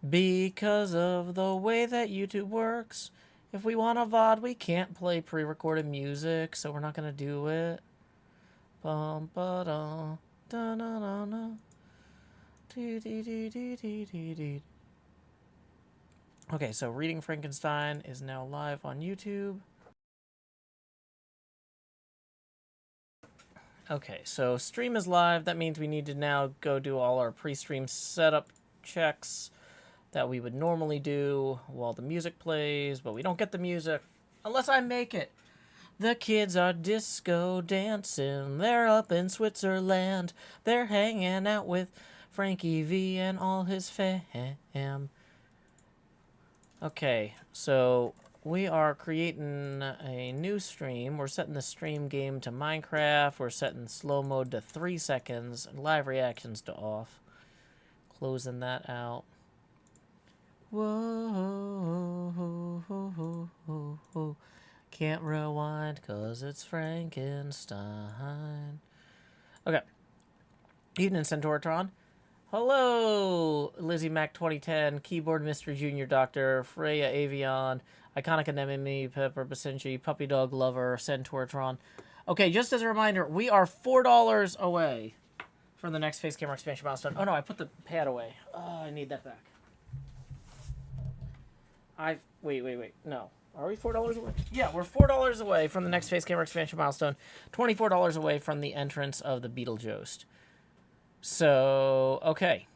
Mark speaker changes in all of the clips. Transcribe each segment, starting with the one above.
Speaker 1: Because of the way that YouTube works, if we want a VOD, we can't play pre-recorded music, so we're not gonna do it. Bum ba da da da da da. Dee dee dee dee dee dee dee. Okay, so Reading Frankenstein is now live on YouTube. Okay, so stream is live. That means we need to now go do all our pre-stream setup checks that we would normally do while the music plays, but we don't get the music unless I make it. The kids are disco dancing. They're up in Switzerland. They're hanging out with Frankie V and all his fam. Okay, so we are creating a new stream. We're setting the stream game to Minecraft. We're setting slow mode to 3 seconds and live reactions to off. Closing that out. Whoa. Can't rewind because it's Frankenstein. Okay. Evening, Centauratron. Hello, Lizzie Mac 2010, Keyboard Mr. Junior Doctor, Freya Avion, Iconic Anemone, Pepper Basenchi, Puppy Dog Lover, Centauratron. Okay, just as a reminder, we are $4 away from the next face camera expansion milestone. Oh no, I put the pad away. Oh, I need that back. Wait. No. Are we $4 away? Yeah, we're $4 away from the next face camera expansion milestone. $24 away from the entrance of the Beetlejuice. So, okay.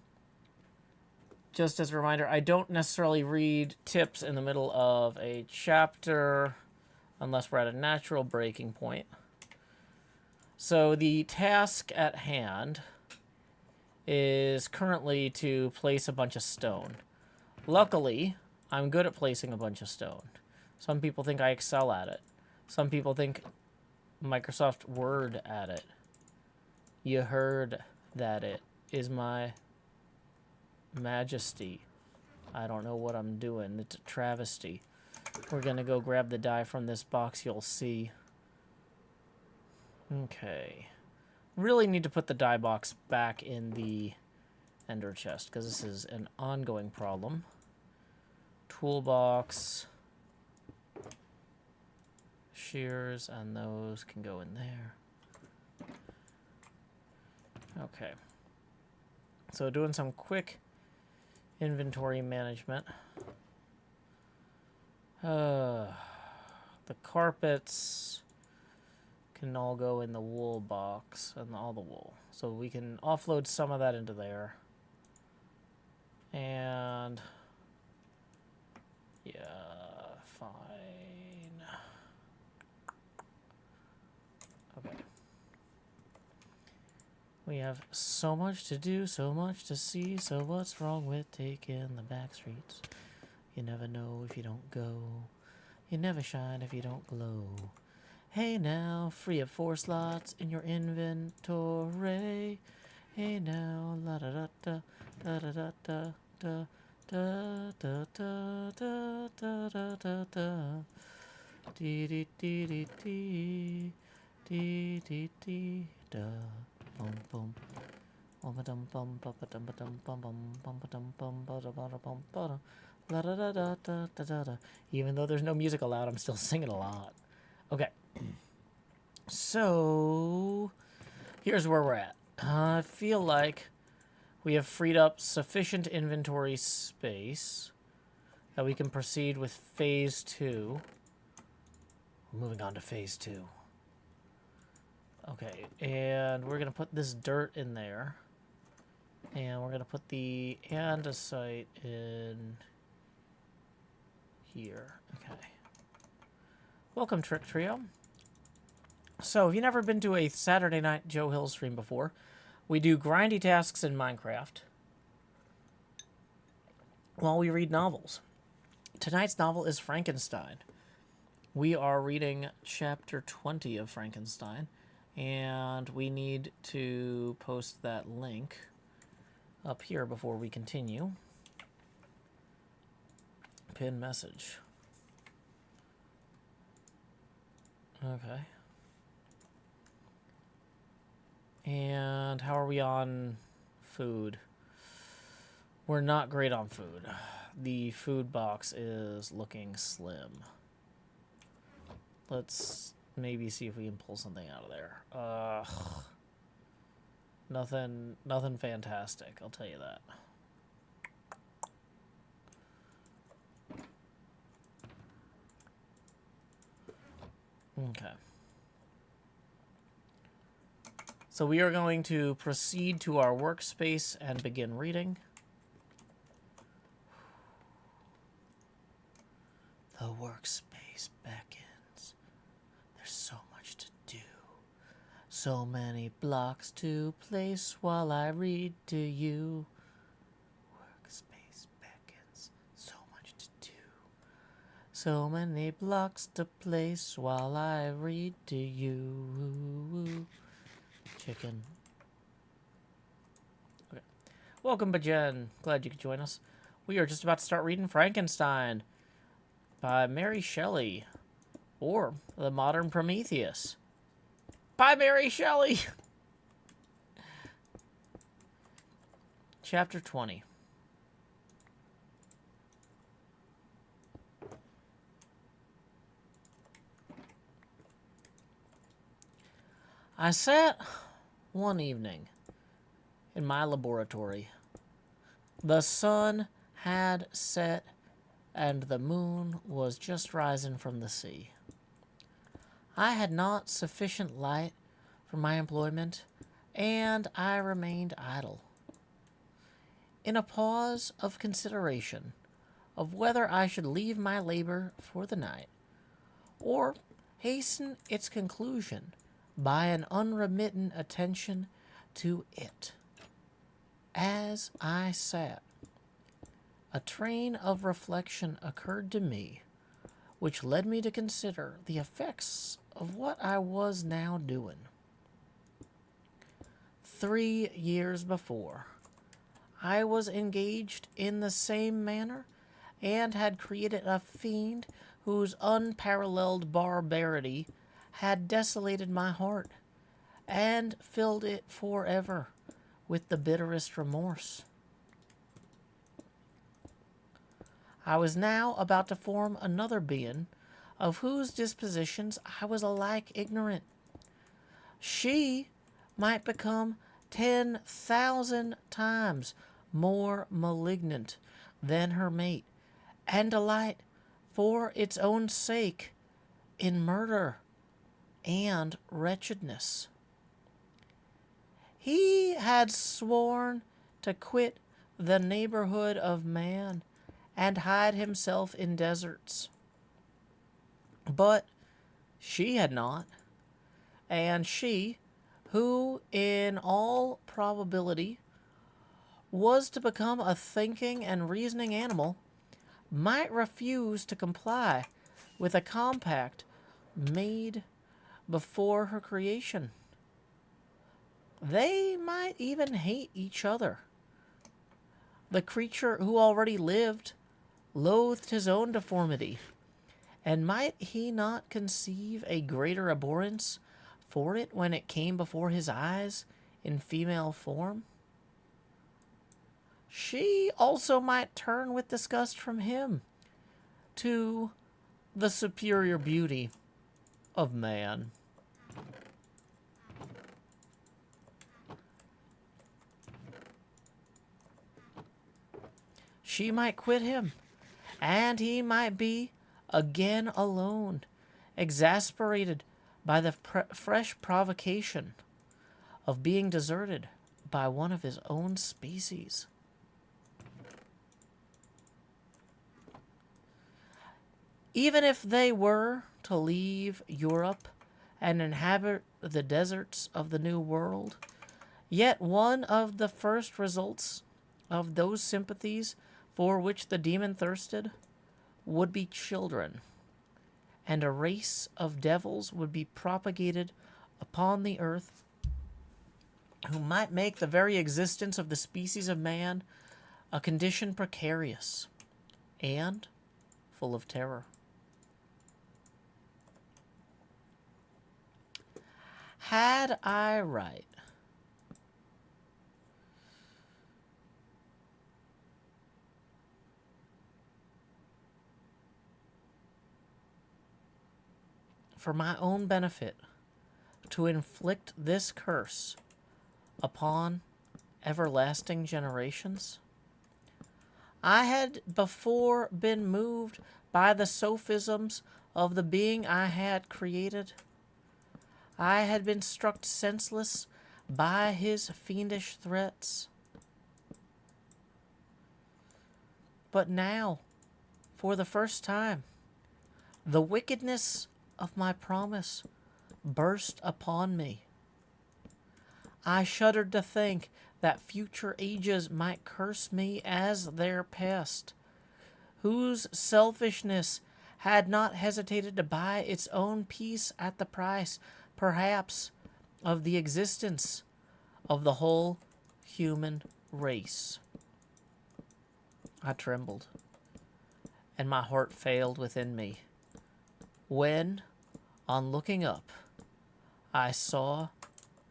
Speaker 1: Just as a reminder, I don't necessarily read tips in the middle of a chapter unless we're at a natural breaking point. So the task at hand is currently to place a bunch of stone. Luckily, I'm good at placing a bunch of stone. Some people think I excel at it. Some people think Microsoft Word at it. You heard that it is my majesty. I don't know what I'm doing. It's a travesty. We're gonna go grab the die from this box, you'll see. Okay. Really need to put the die box back in the ender chest, because this is an ongoing problem. Toolbox. Shears, and those can go in there. Okay. So doing some quick inventory management. The carpets can all go in the wool box and all the wool. So we can offload some of that into there. And yeah, fine. Okay. We have so much to do, so much to see, so what's wrong with taking the back streets? You never know if you don't go. You never shine if you don't glow. Hey now, free up 4 slots in your inventory. Hey now, la da da da da da da da da da da da da da da da. Dee dee dee dee dee dee dee dee da. Bum bum. Bum ba dum bum ba ba dum ba dum bum bum ba dum bum ba da ba da bum ba da. La da da da da da da da. Even though there's no music allowed, I'm still singing a lot. Okay. So here's where we're at. I feel like we have freed up sufficient inventory space that we can proceed with phase 2. We're moving on to phase 2. Okay, and we're going to put this dirt in there. And we're going to put the andesite in here. Okay. Welcome, Trick Trio. So, if you've never been to a Saturday Night Joe Hill stream before, we do grindy tasks in Minecraft while we read novels. Tonight's novel is Frankenstein. We are reading chapter 20 of Frankenstein, and we need to post that link up here before we continue. Pin message. Okay. And how are we on food? We're not great on food. The food box is looking slim. Let's maybe see if we can pull something out of there. Nothing fantastic, I'll tell you that. Okay. So we are going to proceed to our workspace and begin reading. The workspace beckons. There's so much to do. So many blocks to place while I read to you. Workspace beckons. So much to do. So many blocks to place while I read to you. Chicken. Okay. Welcome, Bajen. Glad you could join us. We are just about to start reading Frankenstein by Mary Shelley, or The Modern Prometheus by Mary Shelley. Chapter 20. I sat one evening in my laboratory. The sun had set and the moon was just rising from the sea. I had not sufficient light for my employment, and I remained idle. In a pause of consideration of whether I should leave my labor for the night, or hasten its conclusion by an unremittent attention to it. As I sat, a train of reflection occurred to me, which led me to consider the effects of what I was now doing. 3 years before, I was engaged in the same manner, and had created a fiend whose unparalleled barbarity had desolated my heart, and filled it forever with the bitterest remorse. I was now about to form another being, of whose dispositions I was alike ignorant. She might become 10,000 times more malignant than her mate, and delight, for its own sake, in murder and wretchedness. He had sworn to quit the neighborhood of man and hide himself in deserts. But she had not, and she, who in all probability was to become a thinking and reasoning animal, might refuse to comply with a compact made before her creation. They might even hate each other. The creature who already lived loathed his own deformity, and might he not conceive a greater abhorrence for it when it came before his eyes in female form? She also might turn with disgust from him to the superior beauty of man. She might quit him, and he might be again alone, exasperated by the fresh provocation of being deserted by one of his own species. Even if they were to leave Europe and inhabit the deserts of the New World, yet one of the first results of those sympathies for which the demon thirsted would be children, and a race of devils would be propagated upon the earth who might make the very existence of the species of man a condition precarious and full of terror. Had I right? for my own benefit, to inflict this curse upon everlasting generations? I had before been moved by the sophisms of the being I had created. I had been struck senseless by his fiendish threats. But now, for the first time, the wickedness of my promise burst upon me. I shuddered to think that future ages might curse me as their pest, whose selfishness had not hesitated to buy its own peace at the price, perhaps, of the existence of the whole human race. I trembled, and my heart failed within me, when, on looking up, I saw,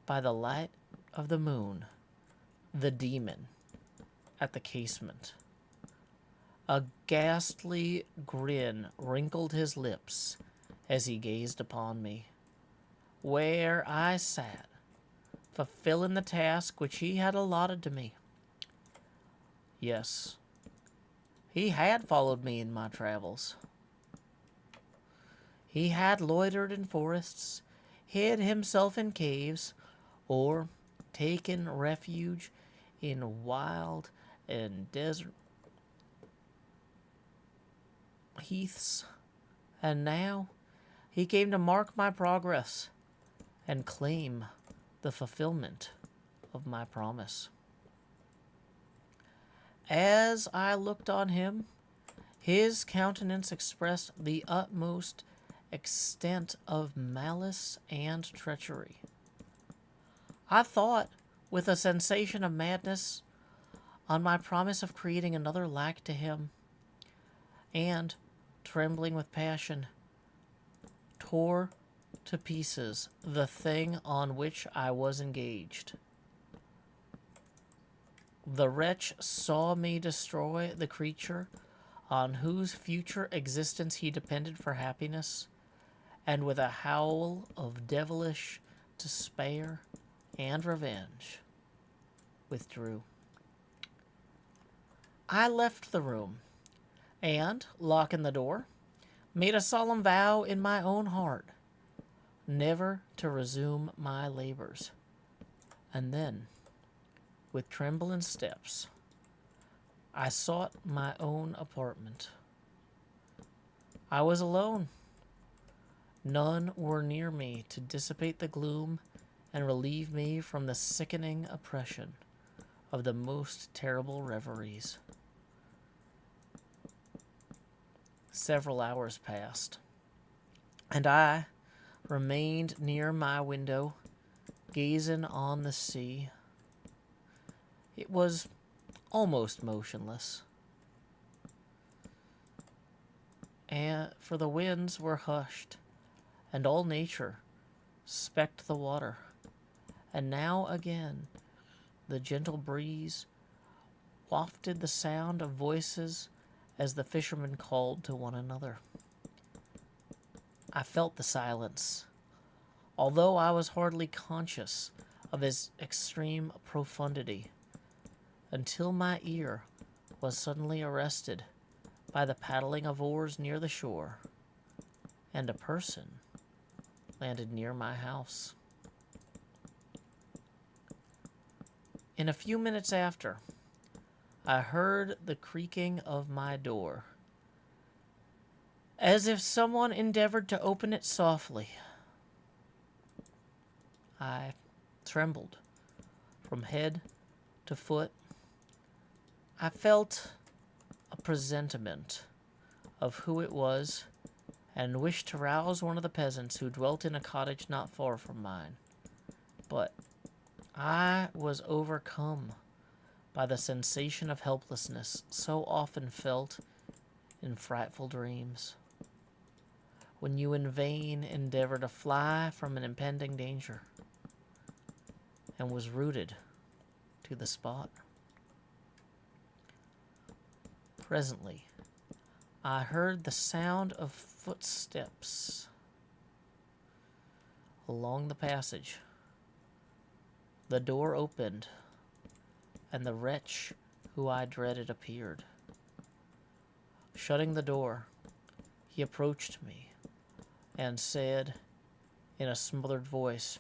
Speaker 1: by the light of the moon, the demon at the casement. A ghastly grin wrinkled his lips as he gazed upon me, where I sat, fulfilling the task which he had allotted to me. Yes, he had followed me in my travels. He had loitered in forests, hid himself in caves, or taken refuge in wild and desert heaths, and now he came to mark my progress and claim the fulfillment of my promise. As I looked on him, his countenance expressed the utmost extent of malice and treachery. I thought, with a sensation of madness, on my promise of creating another like to him, and, trembling with passion, tore to pieces the thing on which I was engaged. The wretch saw me destroy the creature on whose future existence he depended for happiness, and with a howl of devilish despair and revenge, withdrew. I left the room, and, locking the door, made a solemn vow in my own heart never to resume my labors. And then, with trembling steps, I sought my own apartment. I was alone. None were near me to dissipate the gloom and relieve me from the sickening oppression of the most terrible reveries. Several hours passed, and I remained near my window, gazing on the sea. It was almost motionless, for the winds were hushed, and all nature specked the water, and now again the gentle breeze wafted the sound of voices as the fishermen called to one another. I felt the silence, although I was hardly conscious of its extreme profundity, until my ear was suddenly arrested by the paddling of oars near the shore, and a person landed near my house. In a few minutes after, I heard the creaking of my door, as if someone endeavored to open it softly. I trembled from head to foot. I felt a presentiment of who it was, and wished to rouse one of the peasants who dwelt in a cottage not far from mine. But I was overcome by the sensation of helplessness so often felt in frightful dreams, when you in vain endeavor to fly from an impending danger, and was rooted to the spot. Presently, I heard the sound of footsteps Along the passage, the door opened, and the wretch who I dreaded appeared. Shutting the door, he approached me and said in a smothered voice,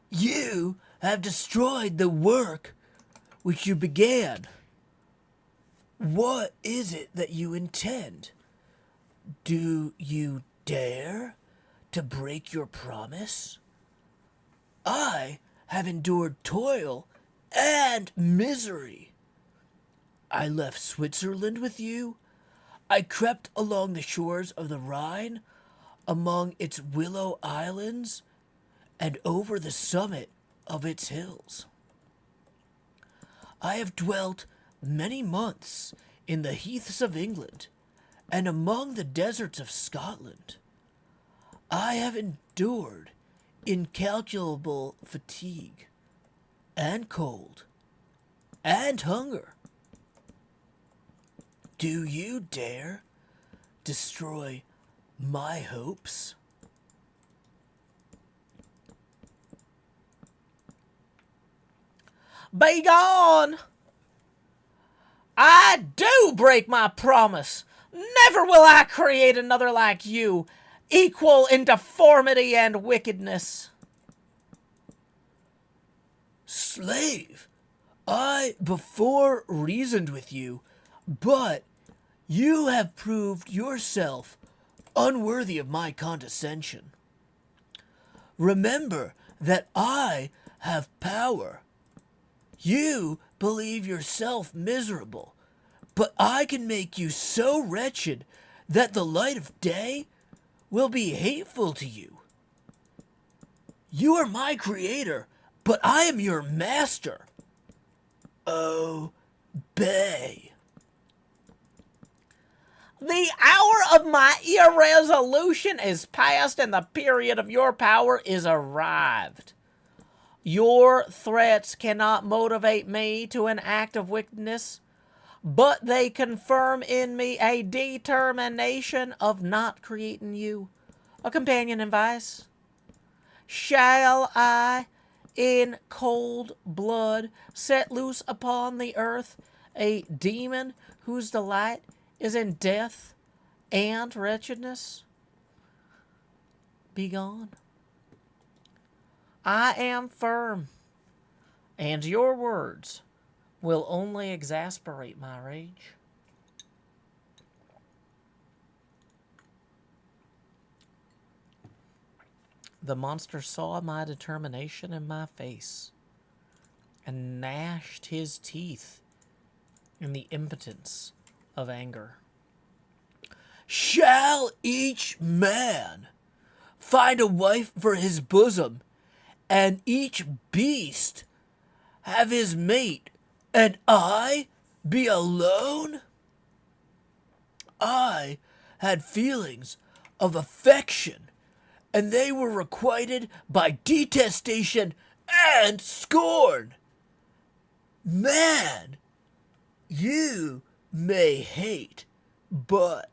Speaker 1: "You have destroyed the work which you began. What is it that you intend? Do you dare to break your promise? I have endured toil and misery. I left Switzerland with you. I crept along the shores of the Rhine, among its willow islands, and over the summit of its hills. I have dwelt many months in the heaths of England and among the deserts of Scotland. I have endured incalculable fatigue and cold and hunger. Do you dare destroy my hopes?" "Begone! I do break my promise. Never will I create another like you, equal in deformity and wickedness." "Slave, I before reasoned with you, but you have proved yourself unworthy of my condescension. Remember that I have power. You believe yourself miserable, but I can make you so wretched that the light of day will be hateful to you. You are my creator, but I am your master. Obey." "The hour of my irresolution is past, and the period of your power is arrived. Your threats cannot motivate me to an act of wickedness, but they confirm in me a determination of not creating you a companion in vice. Shall I, in cold blood, set loose upon the earth a demon whose delight is in death and wretchedness? Begone. I am firm, and your words will only exasperate my rage." The monster saw my determination in my face and gnashed his teeth in the impotence of anger. "Shall each man find a wife for his bosom, and each beast have his mate, and I be alone? I had feelings of affection, and they were requited by detestation and scorn. Man, you may hate, but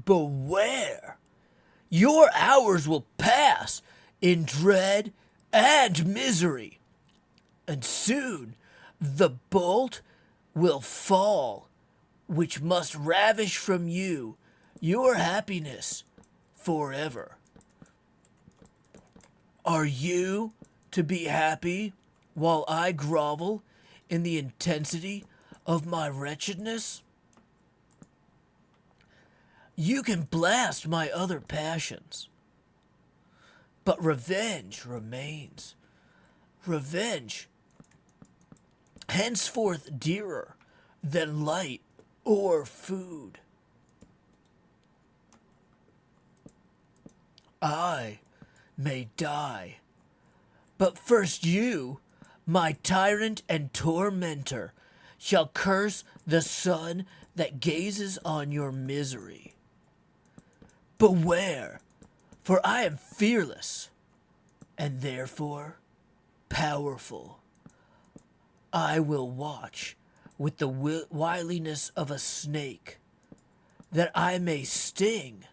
Speaker 1: beware. Your hours will pass in dread and misery, and soon the bolt will fall which must ravish from you your happiness forever. Are you to be happy while I grovel in the intensity of my wretchedness? You can blast my other passions, but revenge remains. Revenge, henceforth dearer than light or food. I may die, but first you, my tyrant and tormentor, shall curse the sun that gazes on your misery. Beware, for I am fearless, and therefore powerful. I will watch with the wiliness of a snake, that I may sting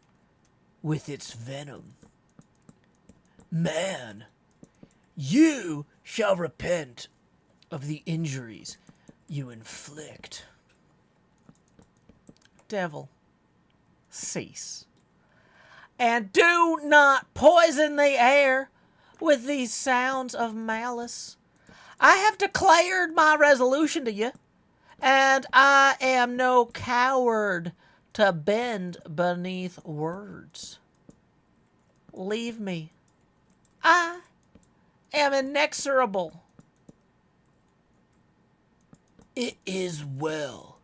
Speaker 1: with its venom. Man, you shall repent of the injuries you inflict. Devil, cease. And do not poison the air with these sounds of malice. I have declared my resolution to you, and I am no coward to bend beneath words. Leave me. I am inexorable. It is well.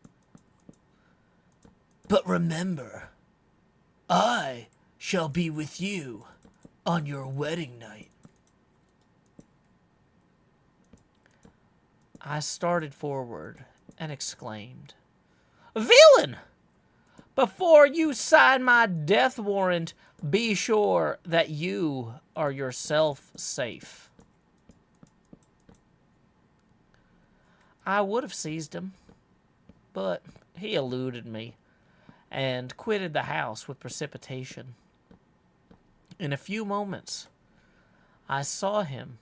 Speaker 1: But remember, I shall be with you on your wedding night. I started forward and exclaimed, Villain! Before you sign my death warrant, be sure that you are yourself safe. I would have seized him, but he eluded me and quitted the house with precipitation. In a few moments, I saw him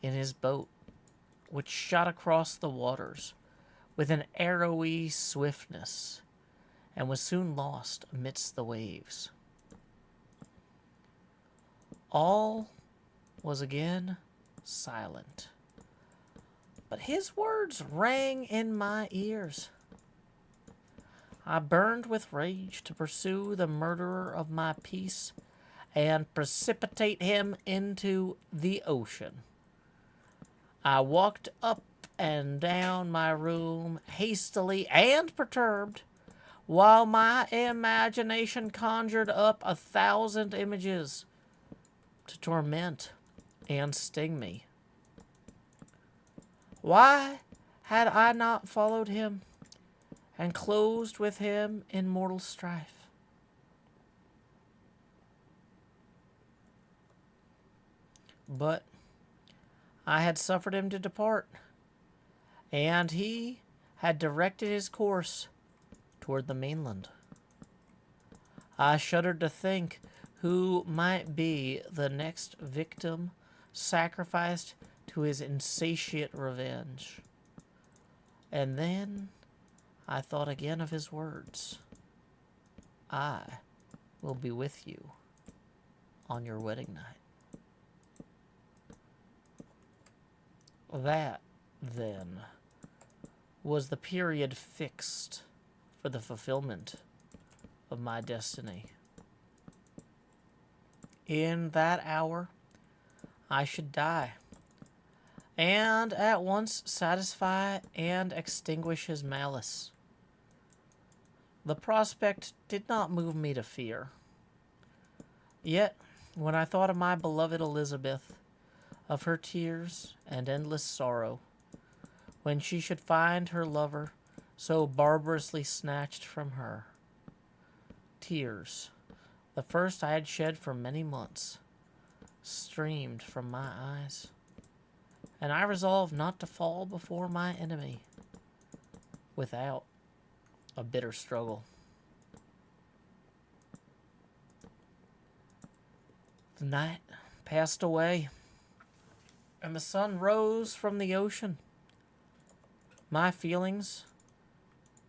Speaker 1: in his boat, which shot across the waters with an arrowy swiftness and was soon lost amidst the waves. All was again silent, but his words rang in my ears. I burned with rage to pursue the murderer of my peace and precipitate him into the ocean. I walked up and down my room hastily and perturbed, while my imagination conjured up 1,000 images to torment and sting me. Why had I not followed him and closed with him in mortal strife? But I had suffered him to depart, and he had directed his course toward the mainland. I shuddered to think who might be the next victim sacrificed to his insatiate revenge. And then I thought again of his words. I will be with you on your wedding night. That, then, was the period fixed for the fulfillment of my destiny. In that hour, I should die, and at once satisfy and extinguish his malice. The prospect did not move me to fear. Yet, when I thought of my beloved Elizabeth, of her tears and endless sorrow, when she should find her lover so barbarously snatched from her, tears, the first I had shed for many months, streamed from my eyes, and I resolved not to fall before my enemy without a bitter struggle. The night passed away, and the sun rose from the ocean. My feelings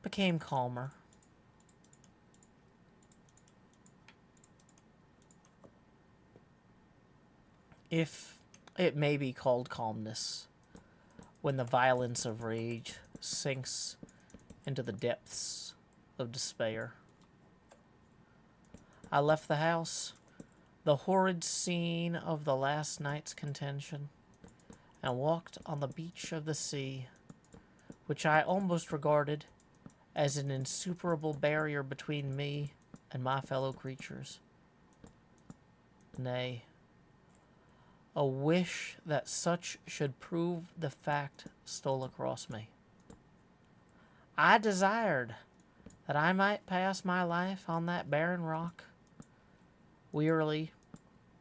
Speaker 1: became calmer. If it may be called calmness, when the violence of rage sinks into the depths of despair. I left the house, the horrid scene of the last night's contention, and walked on the beach of the sea, which I almost regarded as an insuperable barrier between me and my fellow creatures. Nay, a wish that such should prove the fact stole across me. I desired that I might pass my life on that barren rock, wearily,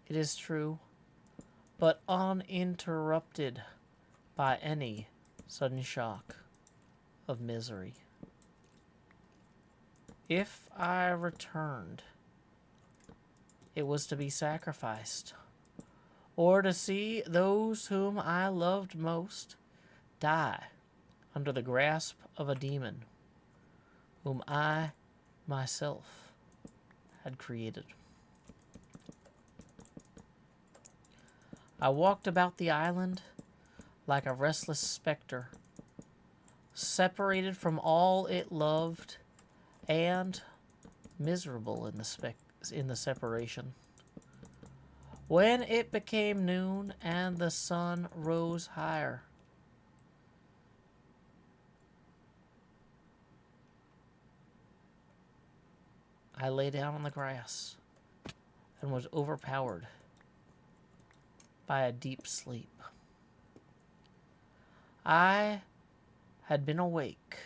Speaker 1: it is true, but uninterrupted by any sudden shock of misery. If I returned, it was to be sacrificed, or to see those whom I loved most die under the grasp of a demon whom I myself had created. I walked about the island like a restless specter, separated from all it loved and miserable in the separation. When it became noon and the sun rose higher, I lay down on the grass and was overpowered by a deep sleep. I had been awake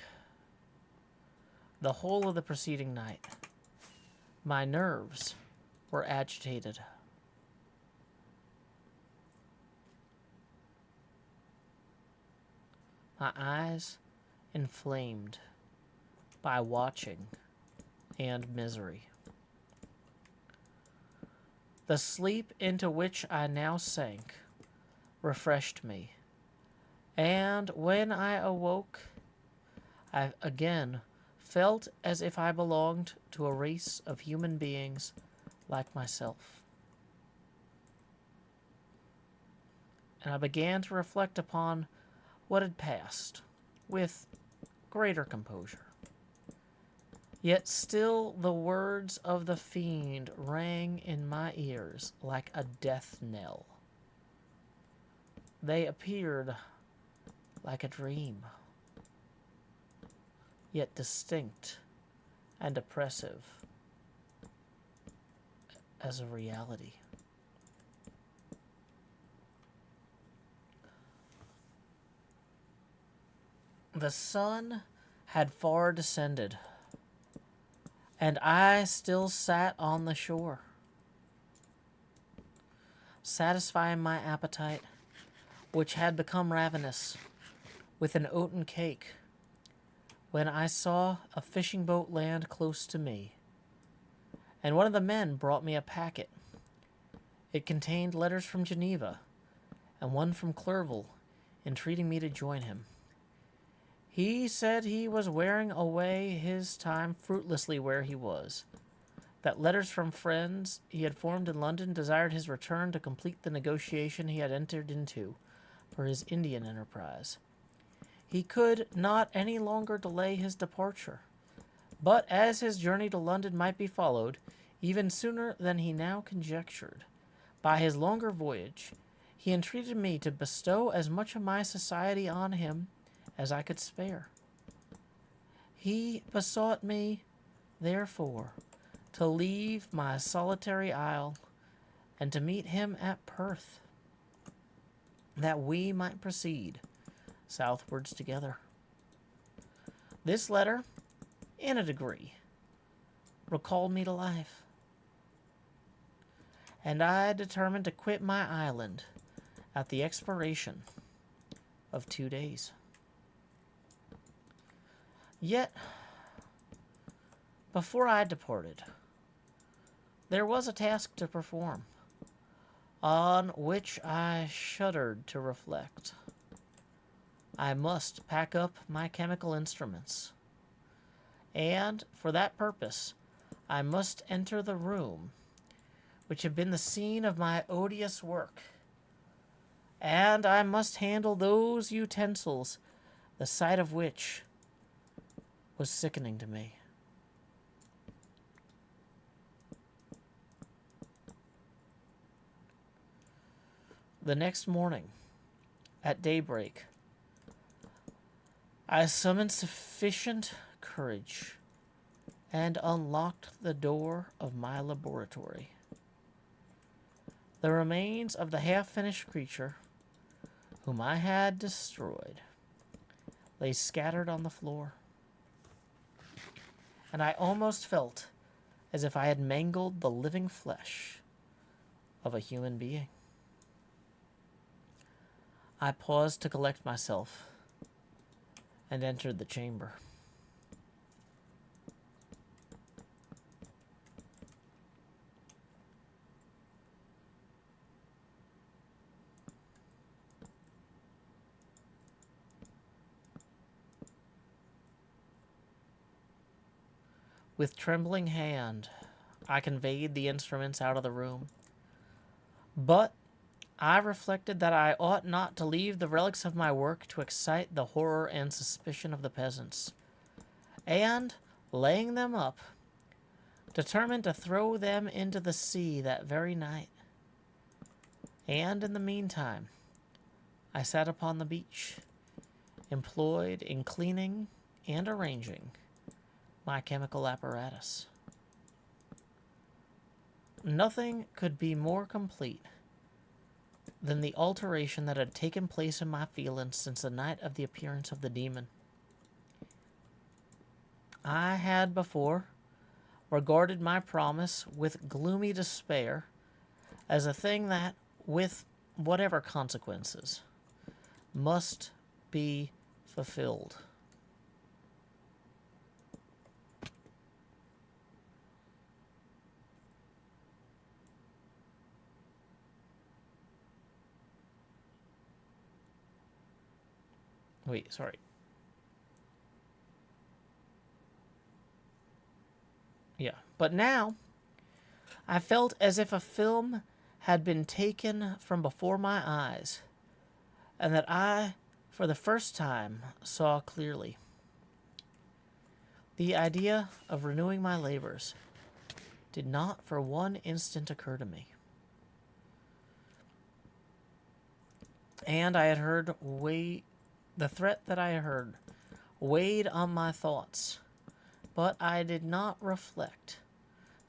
Speaker 1: the whole of the preceding night. My nerves were agitated. My eyes inflamed by watching and misery. The sleep into which I now sank refreshed me, and when I awoke, I again felt as if I belonged to a race of human beings like myself. And I began to reflect upon what had passed with greater composure. Yet still the words of the fiend rang in my ears like a death knell. They appeared like a dream, yet distinct and oppressive as a reality. The sun had far descended, and I still sat on the shore, satisfying my appetite, which had become ravenous, with an oaten cake, when I saw a fishing boat land close to me, and one of the men brought me a packet. It contained letters from Geneva, and one from Clerval, entreating me to join him. He said he was wearing away his time fruitlessly where he was, that letters from friends he had formed in London desired his return to complete the negotiation he had entered into for his Indian enterprise. He could not any longer delay his departure, but as his journey to London might be followed, even sooner than he now conjectured, by his longer voyage, he entreated me to bestow as much of my society on him as I could spare. He besought me, therefore, to leave my solitary isle and to meet him at Perth, that we might proceed southwards together. This letter, in a degree, recalled me to life, and I determined to quit my island at the expiration of 2 days. Yet, before I departed, there was a task to perform, on which I shuddered to reflect. I must pack up my chemical instruments, and for that purpose I must enter the room which had been the scene of my odious work, and I must handle those utensils, the sight of which was sickening to me. The next morning, at daybreak, I summoned sufficient courage and unlocked the door of my laboratory. The remains of the half-finished creature, whom I had destroyed, lay scattered on the floor, and I almost felt as if I had mangled the living flesh of a human being. I paused to collect myself and entered the chamber. With trembling hand, I conveyed the instruments out of the room. But I reflected that I ought not to leave the relics of my work to excite the horror and suspicion of the peasants, and, laying them up, determined to throw them into the sea that very night. And in the meantime, I sat upon the beach, employed in cleaning and arranging my chemical apparatus. Nothing could be more complete than the alteration that had taken place in my feelings since the night of the appearance of the demon. I had before regarded my promise with gloomy despair as a thing that, with whatever consequences, must be fulfilled. Wait, sorry. Yeah, but now I felt as if a film had been taken from before my eyes, and that I, for the first time, saw clearly. The idea of renewing my labors did not for one instant occur to me. And I had heard the threat that I had heard weighed on my thoughts, but I did not reflect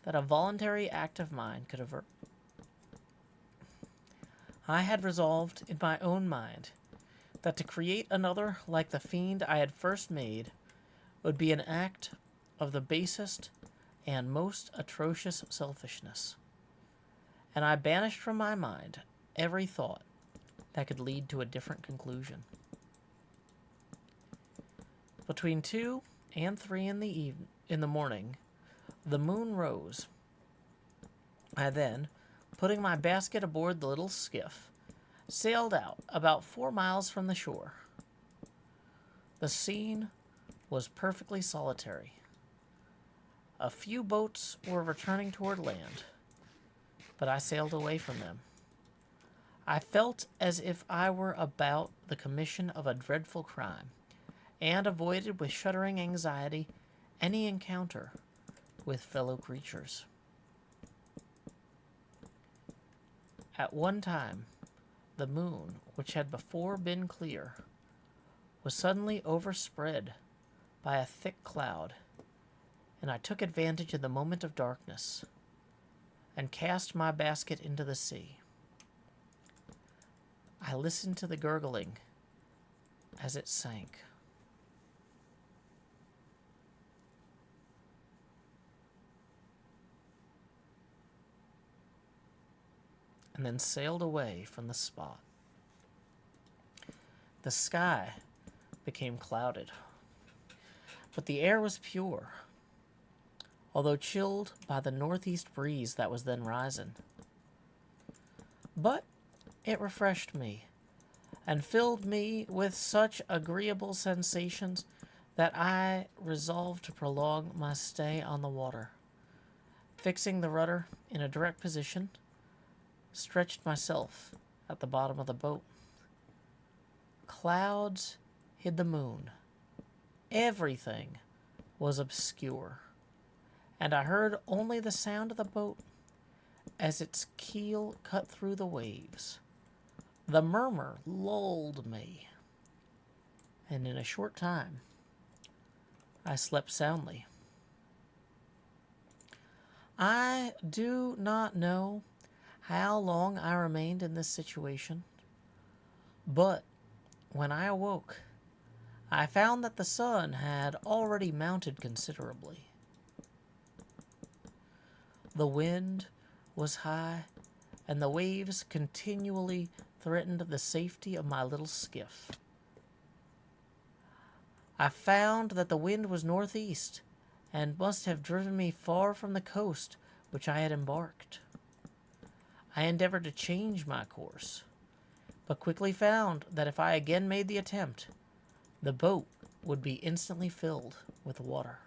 Speaker 1: that a voluntary act of mine could avert. I had resolved in my own mind that to create another like the fiend I had first made would be an act of the basest and most atrocious selfishness, and I banished from my mind every thought that could lead to a different conclusion. Between 2 and 3 in the morning, the moon rose. I then, putting my basket aboard the little skiff, sailed out about 4 miles from the shore. The scene was perfectly solitary. A few boats were returning toward land, but I sailed away from them. I felt as if I were about the commission of a dreadful crime, and avoided with shuddering anxiety any encounter with fellow creatures. At one time, the moon, which had before been clear, was suddenly overspread by a thick cloud, and I took advantage of the moment of darkness and cast my basket into the sea. I listened to the gurgling as it sank. And then sailed away from the spot. The sky became clouded, but the air was pure, although chilled by the northeast breeze that was then rising. But it refreshed me, and filled me with such agreeable sensations that I resolved to prolong my stay on the water. Fixing the rudder in a direct position, stretched myself at the bottom of the boat. Clouds hid the moon. Everything was obscure, and I heard only the sound of the boat as its keel cut through the waves. The murmur lulled me, and in a short time I slept soundly. I do not know how long I remained in this situation, but when I awoke, I found that the sun had already mounted considerably. The wind was high, and the waves continually threatened the safety of my little skiff. I found that the wind was northeast, and must have driven me far from the coast which I had embarked. I endeavored to change my course, but quickly found that if I again made the attempt, the boat would be instantly filled with water.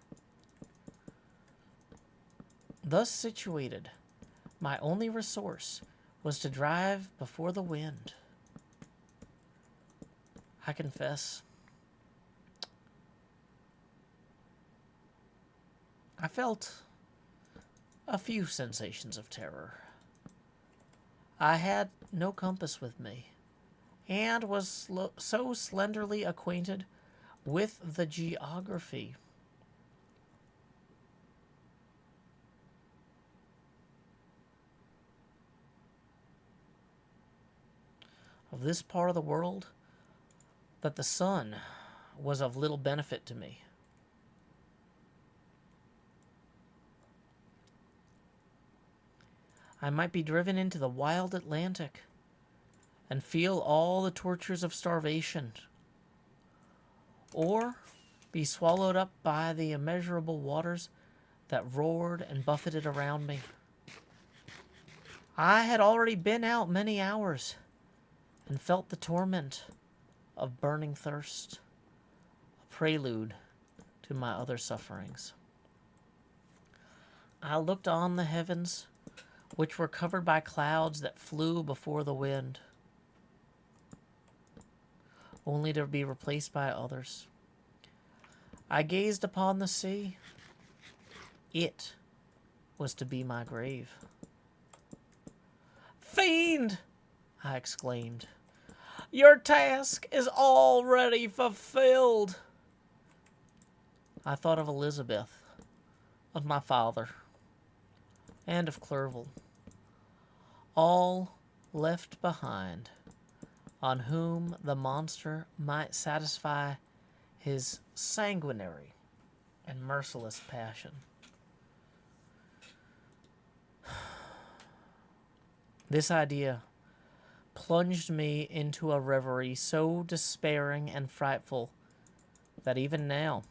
Speaker 1: Thus situated, my only resource was to drive before the wind. I confess, I felt a few sensations of terror. I had no compass with me, and was so slenderly acquainted with the geography of this part of the world that the sun was of little benefit to me. I might be driven into the wild Atlantic and feel all the tortures of starvation, or be swallowed up by the immeasurable waters that roared and buffeted around me. I had already been out many hours and felt the torment of burning thirst, a prelude to my other sufferings. I looked on the heavens, which were covered by clouds that flew before the wind, only to be replaced by others. I gazed upon the sea. It was to be my grave. "Fiend!" I exclaimed. "Your task is already fulfilled." I thought of Elizabeth, of my father, and of Clerval, all left behind, on whom the monster might satisfy his sanguinary and merciless passion. This idea plunged me into a reverie so despairing and frightful that even now,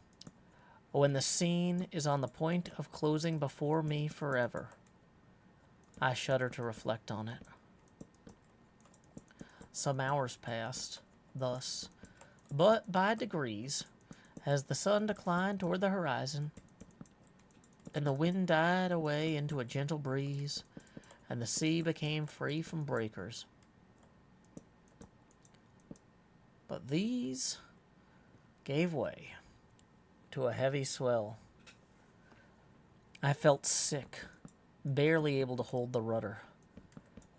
Speaker 1: when the scene is on the point of closing before me forever, I shudder to reflect on it. Some hours passed thus, but by degrees, as the sun declined toward the horizon, and the wind died away into a gentle breeze, and the sea became free from breakers. But these gave way to a heavy swell. I felt sick, barely able to hold the rudder,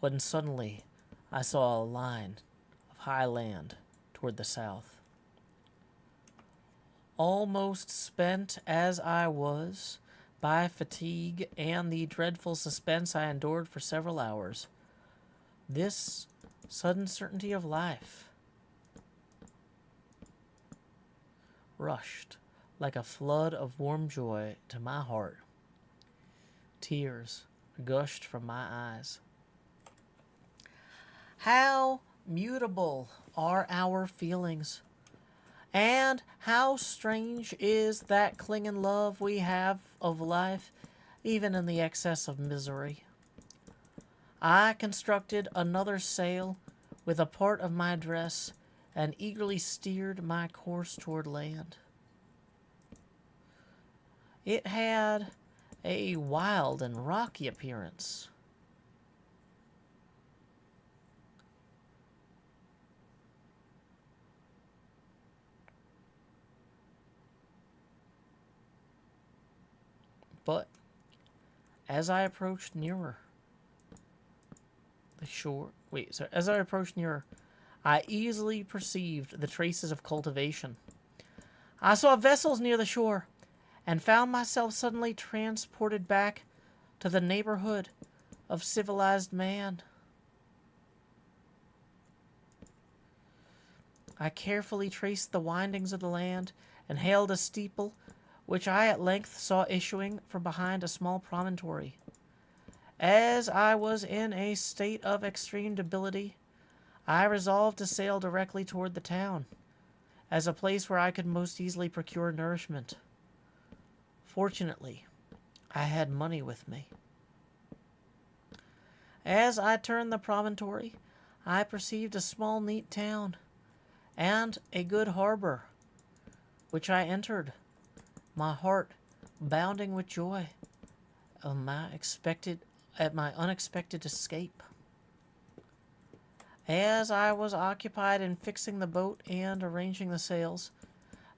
Speaker 1: when suddenly I saw a line of high land toward the south. Almost spent as I was by fatigue and the dreadful suspense I endured for several hours, this sudden certainty of life rushed like a flood of warm joy to my heart. Tears gushed from my eyes. How mutable are our feelings, and how strange is that clinging love we have of life, even in the excess of misery. I constructed another sail with a part of my dress and eagerly steered my course toward land. It had a wild and rocky appearance. But as I approached nearer the shore, as I approached nearer, I easily perceived the traces of cultivation. I saw vessels near the shore, and found myself suddenly transported back to the neighborhood of civilized man. I carefully traced the windings of the land, and hailed a steeple which I at length saw issuing from behind a small promontory. As I was in a state of extreme debility, I resolved to sail directly toward the town, as a place where I could most easily procure nourishment. Fortunately, I had money with me. As I turned the promontory, I perceived a small, neat town, and a good harbor, which I entered, my heart bounding with joy at my unexpected escape. As I was occupied in fixing the boat and arranging the sails,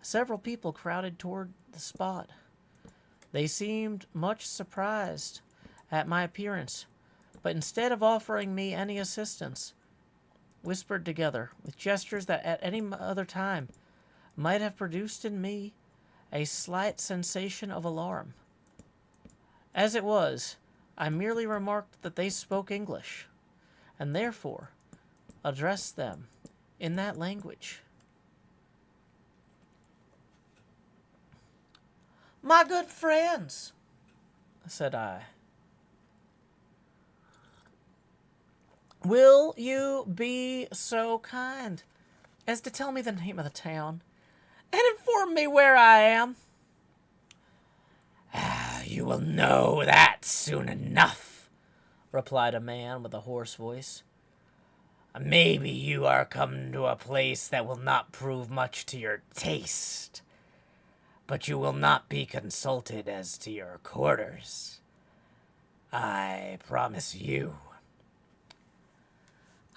Speaker 1: several people crowded toward the spot. They seemed much surprised at my appearance, but instead of offering me any assistance, whispered together with gestures that at any other time might have produced in me a slight sensation of alarm. As it was, I merely remarked that they spoke English, and therefore addressed them in that language. "My good friends," said I, "will you be so kind as to tell me the name of the town and inform me where I am?" "You will know that soon enough," replied a man with a hoarse voice. "Maybe you are come to a place that will not prove much to your taste, but you will not be consulted as to your quarters. I promise you."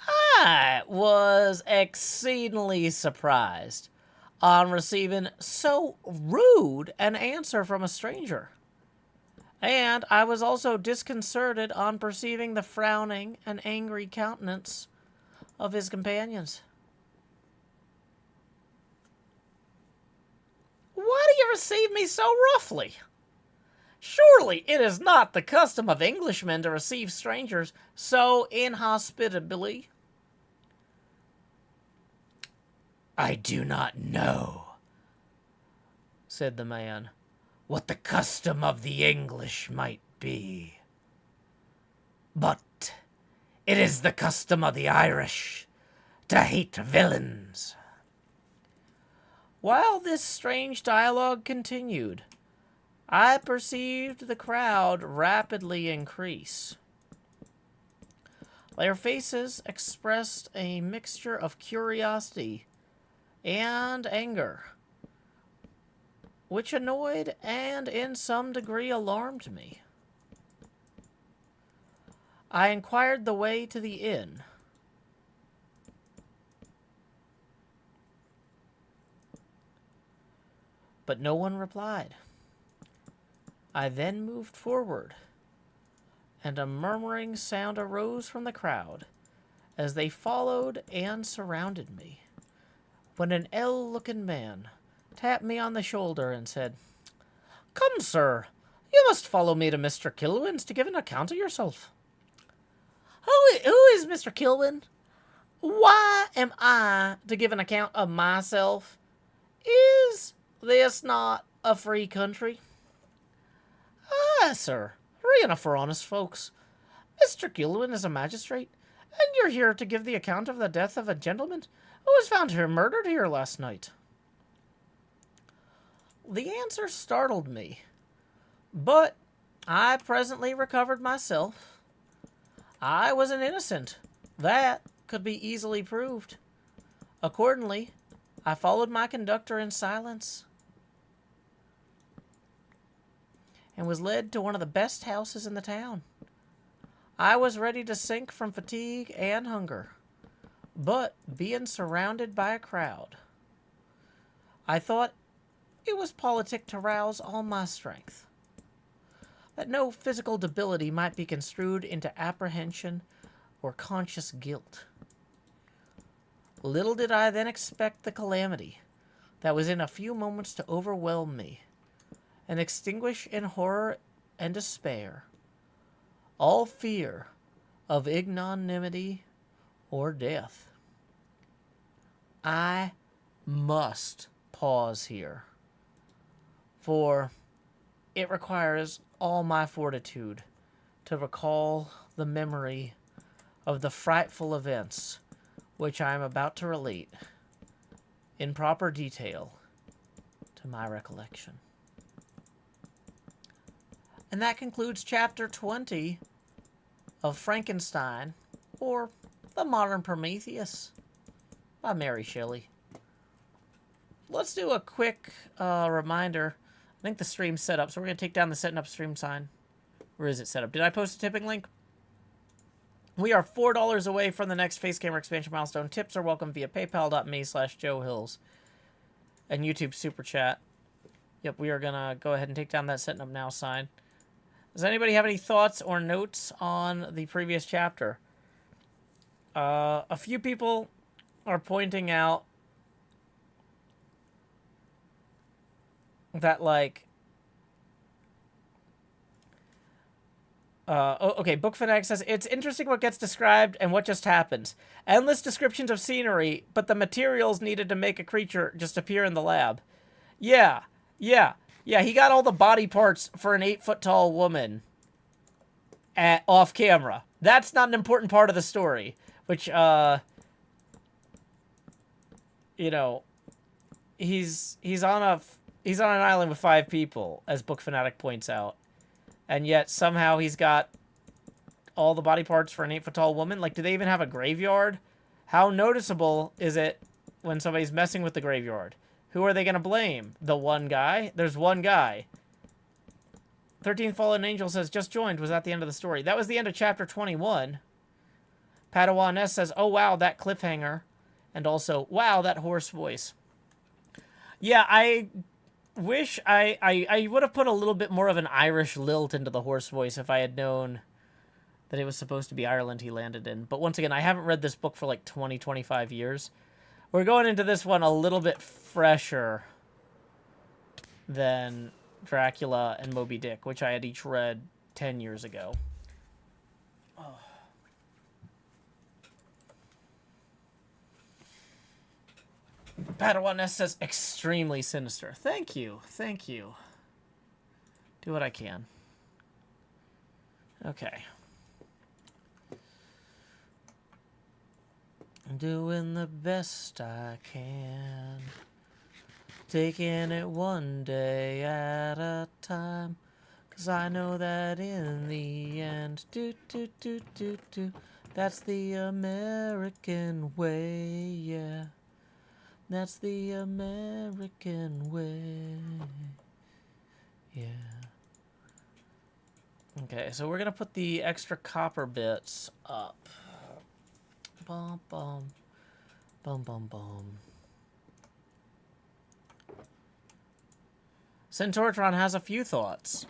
Speaker 1: I was exceedingly surprised on receiving so rude an answer from a stranger, and I was also disconcerted on perceiving the frowning and angry countenance of his companions. "Why do you receive me so roughly? Surely it is not the custom of Englishmen to receive strangers so inhospitably." "I do not know," said the man, "what the custom of the English might be, but it is the custom of the Irish to hate villains." While this strange dialogue continued, I perceived the crowd rapidly increase. Their faces expressed a mixture of curiosity and anger, which annoyed and in some degree alarmed me. I inquired the way to the inn. But no one replied. I then moved forward, and a murmuring sound arose from the crowd as they followed and surrounded me, when an ill-looking man tapped me on the shoulder and said, "Come, sir, you must follow me to Mr. Kilwin's to give an account of yourself." Who is Mr. Kilwin? Why am I to give an account of myself? Is this not a free country?" "Aye, sir, free enough for honest folks. Mr. Kilwin is a magistrate, and you're here to give the account of the death of a gentleman who was found here murdered here last night." The answer startled me, but I presently recovered myself. I was an innocent. That could be easily proved. Accordingly, I followed my conductor in silence and was led to one of the best houses in the town. I was ready to sink from fatigue and hunger, but being surrounded by a crowd, I thought it was politic to rouse all my strength, that no physical debility might be construed into apprehension or conscious guilt. Little did I then expect the calamity that was in a few moments to overwhelm me and extinguish in horror and despair all fear of ignominy or death. I must pause here, for it requires all my fortitude to recall the memory of the frightful events which I am about to relate in proper detail to my recollection. And that concludes chapter 20 of Frankenstein, or The Modern Prometheus, by Mary Shelley. Let's do a quick reminder. I think the stream's set up, so we're going to take down the setting up stream sign Or is it set up? Did I post a tipping link? We are $4 away from the next face camera expansion milestone. Tips are welcome via paypal.me/JoeHills and YouTube Super Chat. Yep, we are going to go ahead and take down that setting up now sign. Does anybody have any thoughts or notes on the previous chapter? A few people are pointing out that, like... okay, Book Fanatic says, it's interesting what gets described and what just happens. Endless descriptions of scenery, but the materials needed to make a creature just appear in the lab. Yeah, he got all the body parts for an 8-foot-tall woman off camera. That's not an important part of the story, which, you know, he's on an island with 5 people, as Book Fanatic points out. And yet, somehow, he's got all the body parts for an 8-foot-tall woman. Like, do they even have a graveyard? How noticeable is it when somebody's messing with the graveyard? Who are they going to blame? The one guy? There's one guy. 13th Fallen Angel says, just joined. Was that the end of the story? That was the end of chapter 21. Padawan S says, oh, wow, that cliffhanger. And also, wow, that hoarse voice. Yeah, I... wish I would have put a little bit more of an Irish lilt into the horse voice if I had known that it was supposed to be Ireland he landed in. But once again, I haven't read this book for like 20, 25 years. We're going into this one a little bit fresher than Dracula and Moby Dick, which I had each read 10 years ago. Oh. Padawan S says, extremely sinister. Thank you. Thank you. Do what I can. Okay. Doing the best I can. Taking it one day at a time. 'Cause I know that in the end, that's the American way, yeah. That's the American way. Yeah. Okay, so we're going to put the extra copper bits up. Bum, bum. Bum, bum, bum. Centauratron has a few thoughts.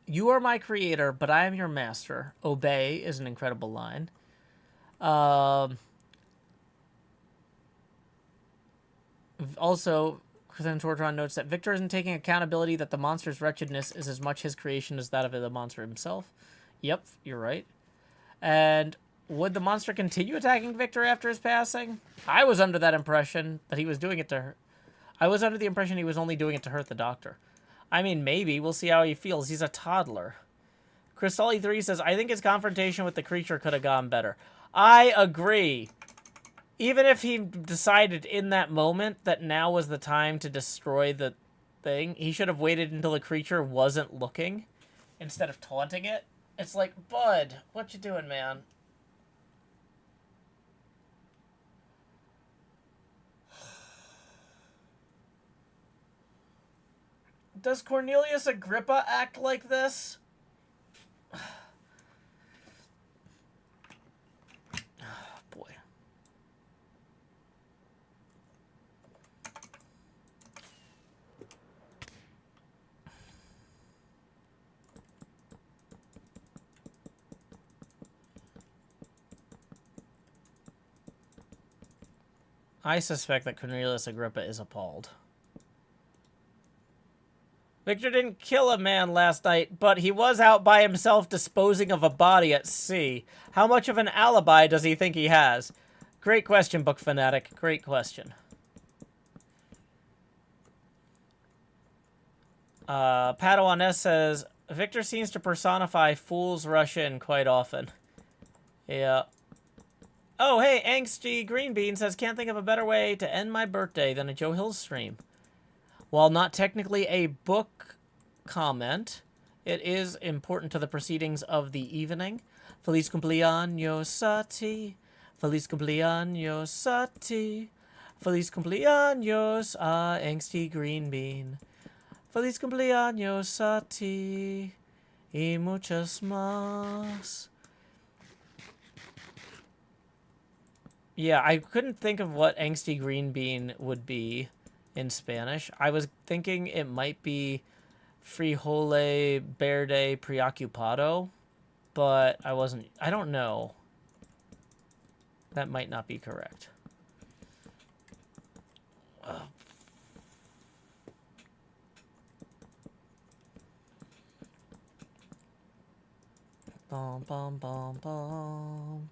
Speaker 1: You are my creator, but I am your master. Obey is an incredible line. Also, Centauratron notes that Victor isn't taking accountability that the monster's wretchedness is as much his creation as that of the monster himself. Yep, you're right. And would the monster continue attacking Victor after his passing? I was under that impression that he was doing it to her. I was under the impression he was only doing it to hurt the doctor. I mean, maybe. We'll see how he feels. He's a toddler. Crystalli3 says, I think his confrontation with the creature could have gone better. I agree. Even if he decided in that moment that now was the time to destroy the thing, he should have waited until the creature wasn't looking instead of taunting it. It's like, bud, what you doing, man? Does Cornelius Agrippa act like this? Boy. I suspect that Cornelius Agrippa is appalled. Victor didn't kill a man last night, but he was out by himself disposing of a body at sea. How much of an alibi does he think he has? Great question, Book Fanatic. Great question. Padawan S says, Victor seems to personify fools rush in quite often. Yeah. Oh, hey, Angsty Greenbean says, can't think of a better way to end my birthday than a Joe Hill stream. While not technically a book comment, it is important to the proceedings of the evening. Feliz cumpleaños a ti. Feliz cumpleaños a ti. Feliz cumpleaños a Angsty Greenbean. Feliz cumpleaños a ti y muchos más. Yeah, I couldn't think of what angsty green bean would be in Spanish. I was thinking it might be frijole verde preocupado, but I wasn't. I don't know. That might not be correct. Bum, bum, bum, bum.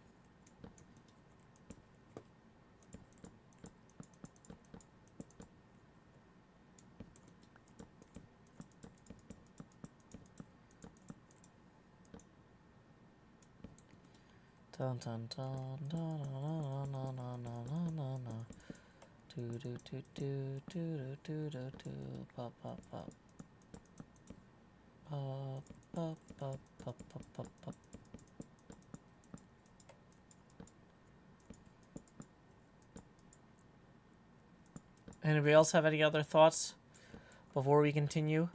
Speaker 1: Dun, dun, dun, dun, dun, dun, dun, dun, dun, dun. Do, do, do, do, do, do, do, do. Pop, pop, pop. Pop, pop, pop, pop, pop, pop, pop. Anybody else have any other thoughts before we continue?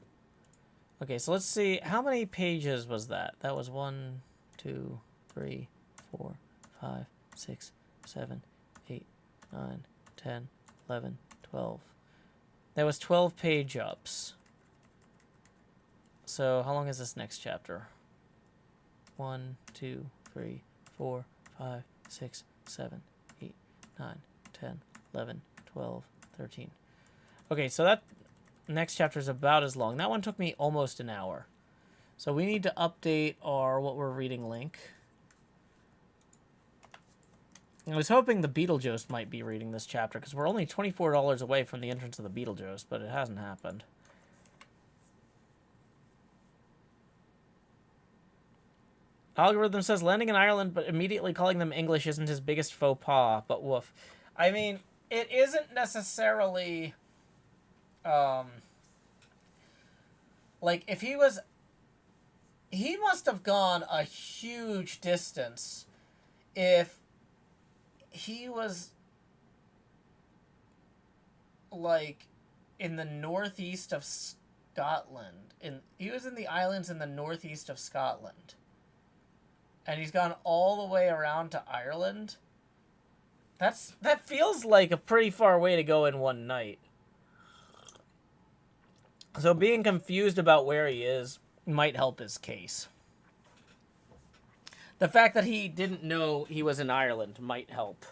Speaker 1: Okay, so let's see. How many pages was that? That was 1, 2, 3, 4, 5, 6, 7, 8, 9, 10, 11, 12. That was 12 page ups. So how long is this next chapter? 1, 2, 3, 4, 5, 6, 7, 8, 9, 10, 11, 12, 13. Okay, so that next chapter is about as long. That one took me almost an hour. So we need to update our what we're reading link. I was hoping the Beetlejuice might be reading this chapter because we're only $24 away from the entrance of the Beetlejuice, but it hasn't happened. Algorithm says landing in Ireland but immediately calling them English isn't his biggest faux pas, but woof. I mean, it isn't necessarily... like, if he was... He must have gone a huge distance if he was, like, in the northeast of Scotland. He was in the islands in the northeast of Scotland. And he's gone all the way around to Ireland. That feels like a pretty far way to go in one night. So being confused about where he is might help his case. The fact that he didn't know he was in Ireland might help.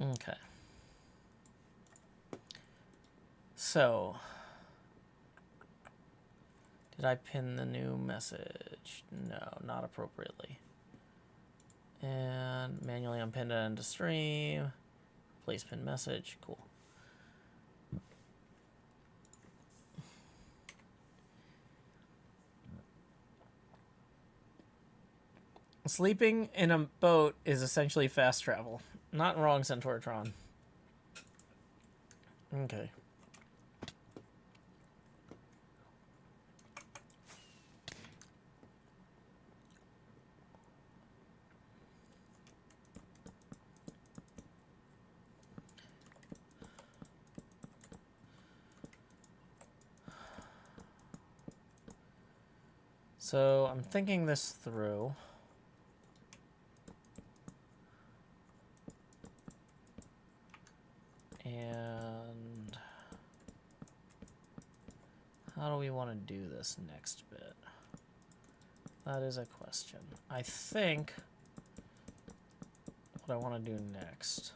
Speaker 1: Okay. So, did I pin the new message? No, not appropriately. And manually unpin it into stream. Place pin message. Cool. Sleeping in a boat is essentially fast travel. Not wrong, Centauratron. Okay. So I'm thinking this through. And how do we want to do this next bit? That is a question. I think what I want to do next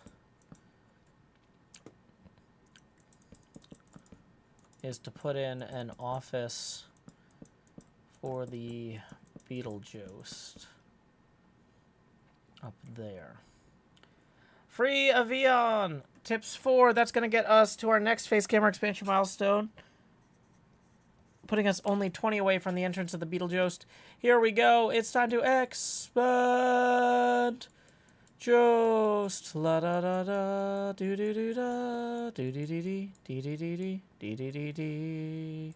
Speaker 1: is to put in an office for the Beetlejuice up there. Free Avion! Tips 4, that's going to get us to our next face camera expansion milestone. Putting us only 20 away from the entrance of the Beetlejuice. Here we go. It's time to expand. Jost. La da da da. Do do do da. Do do do do. Do do do do. Do do do do.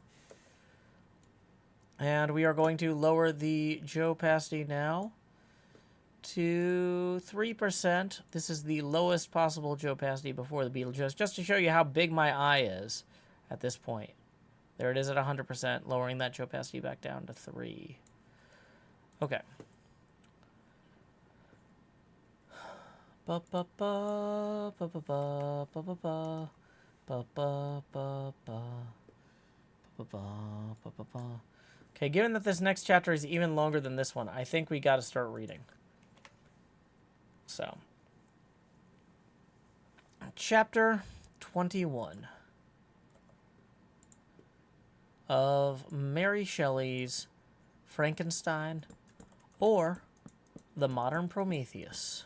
Speaker 1: And we are going to lower the Joe opacity now to 3%. This is the lowest possible opacity before the Beetlejuice, just to show you how big my eye is at this point. There it is at 100%, lowering that opacity back down to 3. Okay. Ba ba ba ba ba ba ba ba ba ba ba ba ba. Okay, given that this next chapter is even longer than this one, I think we got to start reading. So, chapter 21 of Mary Shelley's Frankenstein, or The Modern Prometheus.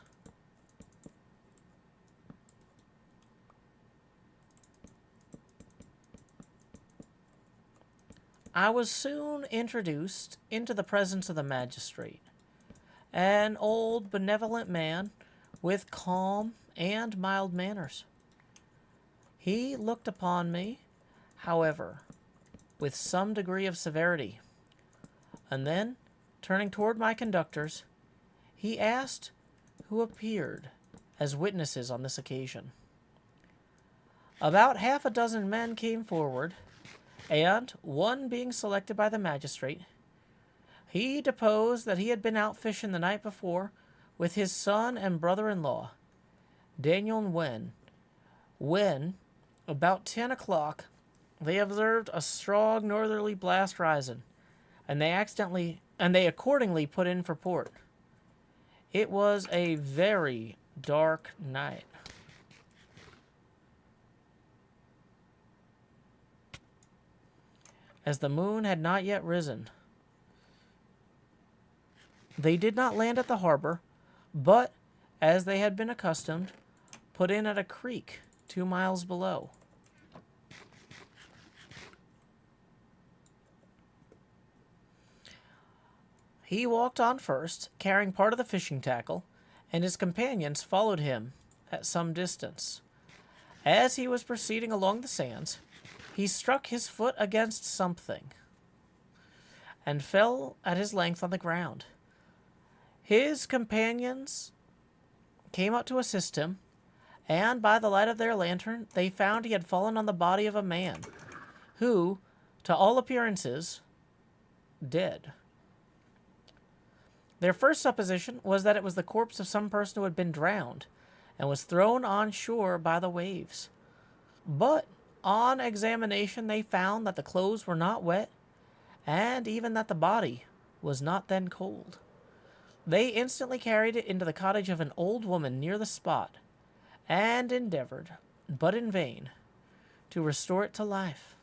Speaker 1: I was soon introduced into the presence of the magistrate, an old benevolent man with calm and mild manners. He looked upon me, however, with some degree of severity, and then, turning toward my conductors, he asked who appeared as witnesses on this occasion. About half a dozen men came forward, and, one being selected by the magistrate, he deposed that he had been out fishing the night before with his son and brother-in-law, Daniel and Wen, when, about 10 o'clock, they observed a strong northerly blast rising, and they accordingly put in for port. It was a very dark night. As the moon had not yet risen. They did not land at the harbor, but, as they had been accustomed, put in at a creek 2 miles below. He walked on first, carrying part of the fishing tackle, and his companions followed him at some distance. As he was proceeding along the sands, he struck his foot against something and fell at his length on the ground. His companions came up to assist him, and by the light of their lantern, they found he had fallen on the body of a man who, to all appearances, dead. Their first supposition was that it was the corpse of some person who had been drowned and was thrown on shore by the waves. But on examination, they found that the clothes were not wet, and even that the body was not then cold. They instantly carried it into the cottage of an old woman near the spot, and endeavored, but in vain, to restore it to life.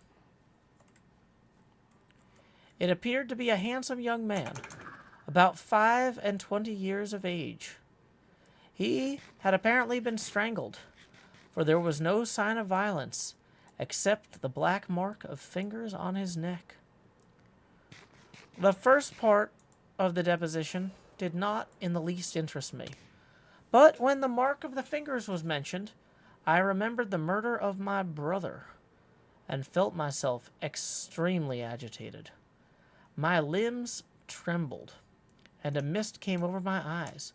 Speaker 1: It appeared to be a handsome young man, about 25 years of age. He had apparently been strangled, for there was no sign of violence, except the black mark of fingers on his neck. The first part of the deposition did not in the least interest me, but when the mark of the fingers was mentioned, I remembered the murder of my brother, and felt myself extremely agitated. My limbs trembled, and a mist came over my eyes,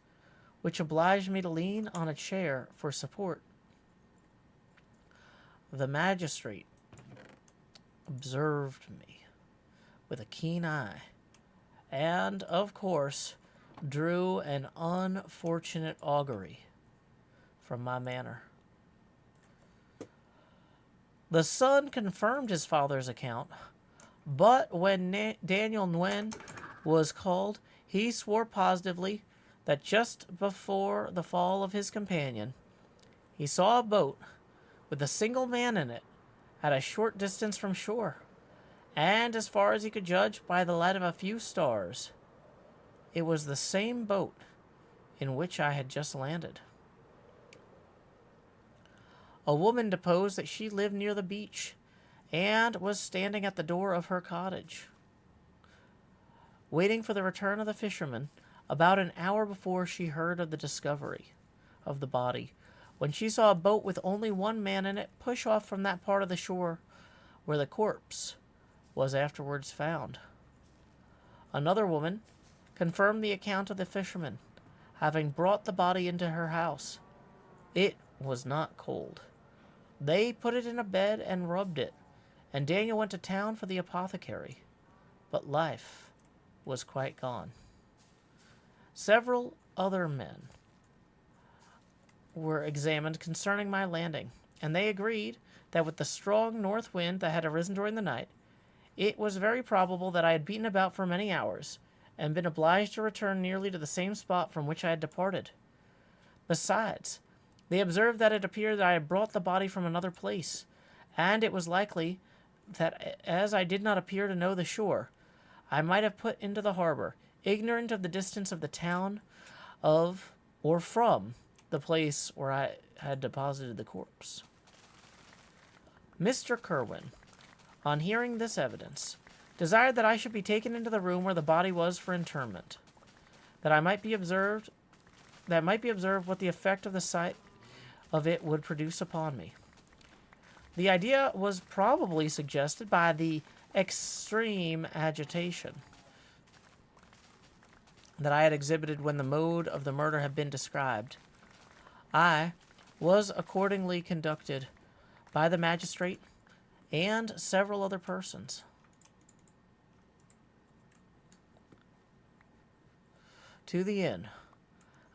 Speaker 1: which obliged me to lean on a chair for support. The magistrate observed me with a keen eye, and, of course, drew an unfortunate augury from my manner. The son confirmed his father's account, but when Daniel Nguyen was called, he swore positively that just before the fall of his companion, he saw a boat with a single man in it at a short distance from shore, and as far as he could judge by the light of a few stars, it was the same boat in which I had just landed. A woman deposed that she lived near the beach and was standing at the door of her cottage, waiting for the return of the fisherman about an hour before she heard of the discovery of the body, when she saw a boat with only one man in it push off from that part of the shore where the corpse was afterwards found. Another woman confirmed the account of the fisherman, having brought the body into her house. It was not cold. They put it in a bed and rubbed it, and Daniel went to town for the apothecary. But life was quite gone. Several other men were examined concerning my landing, and they agreed that with the strong north wind that had arisen during the night, it was very probable that I had beaten about for many hours, and been obliged to return nearly to the same spot from which I had departed. Besides, they observed that it appeared that I had brought the body from another place, and it was likely that, as I did not appear to know the shore, I might have put into the harbor, ignorant of the distance of the town of or from the place where I had deposited the corpse. Mr. Kerwin, on hearing this evidence, desired that I should be taken into the room where the body was for interment, that might be observed what the effect of the sight of it would produce upon me. The idea was probably suggested by the extreme agitation that I had exhibited when the mode of the murder had been described. I was accordingly conducted by the magistrate and several other persons to the inn.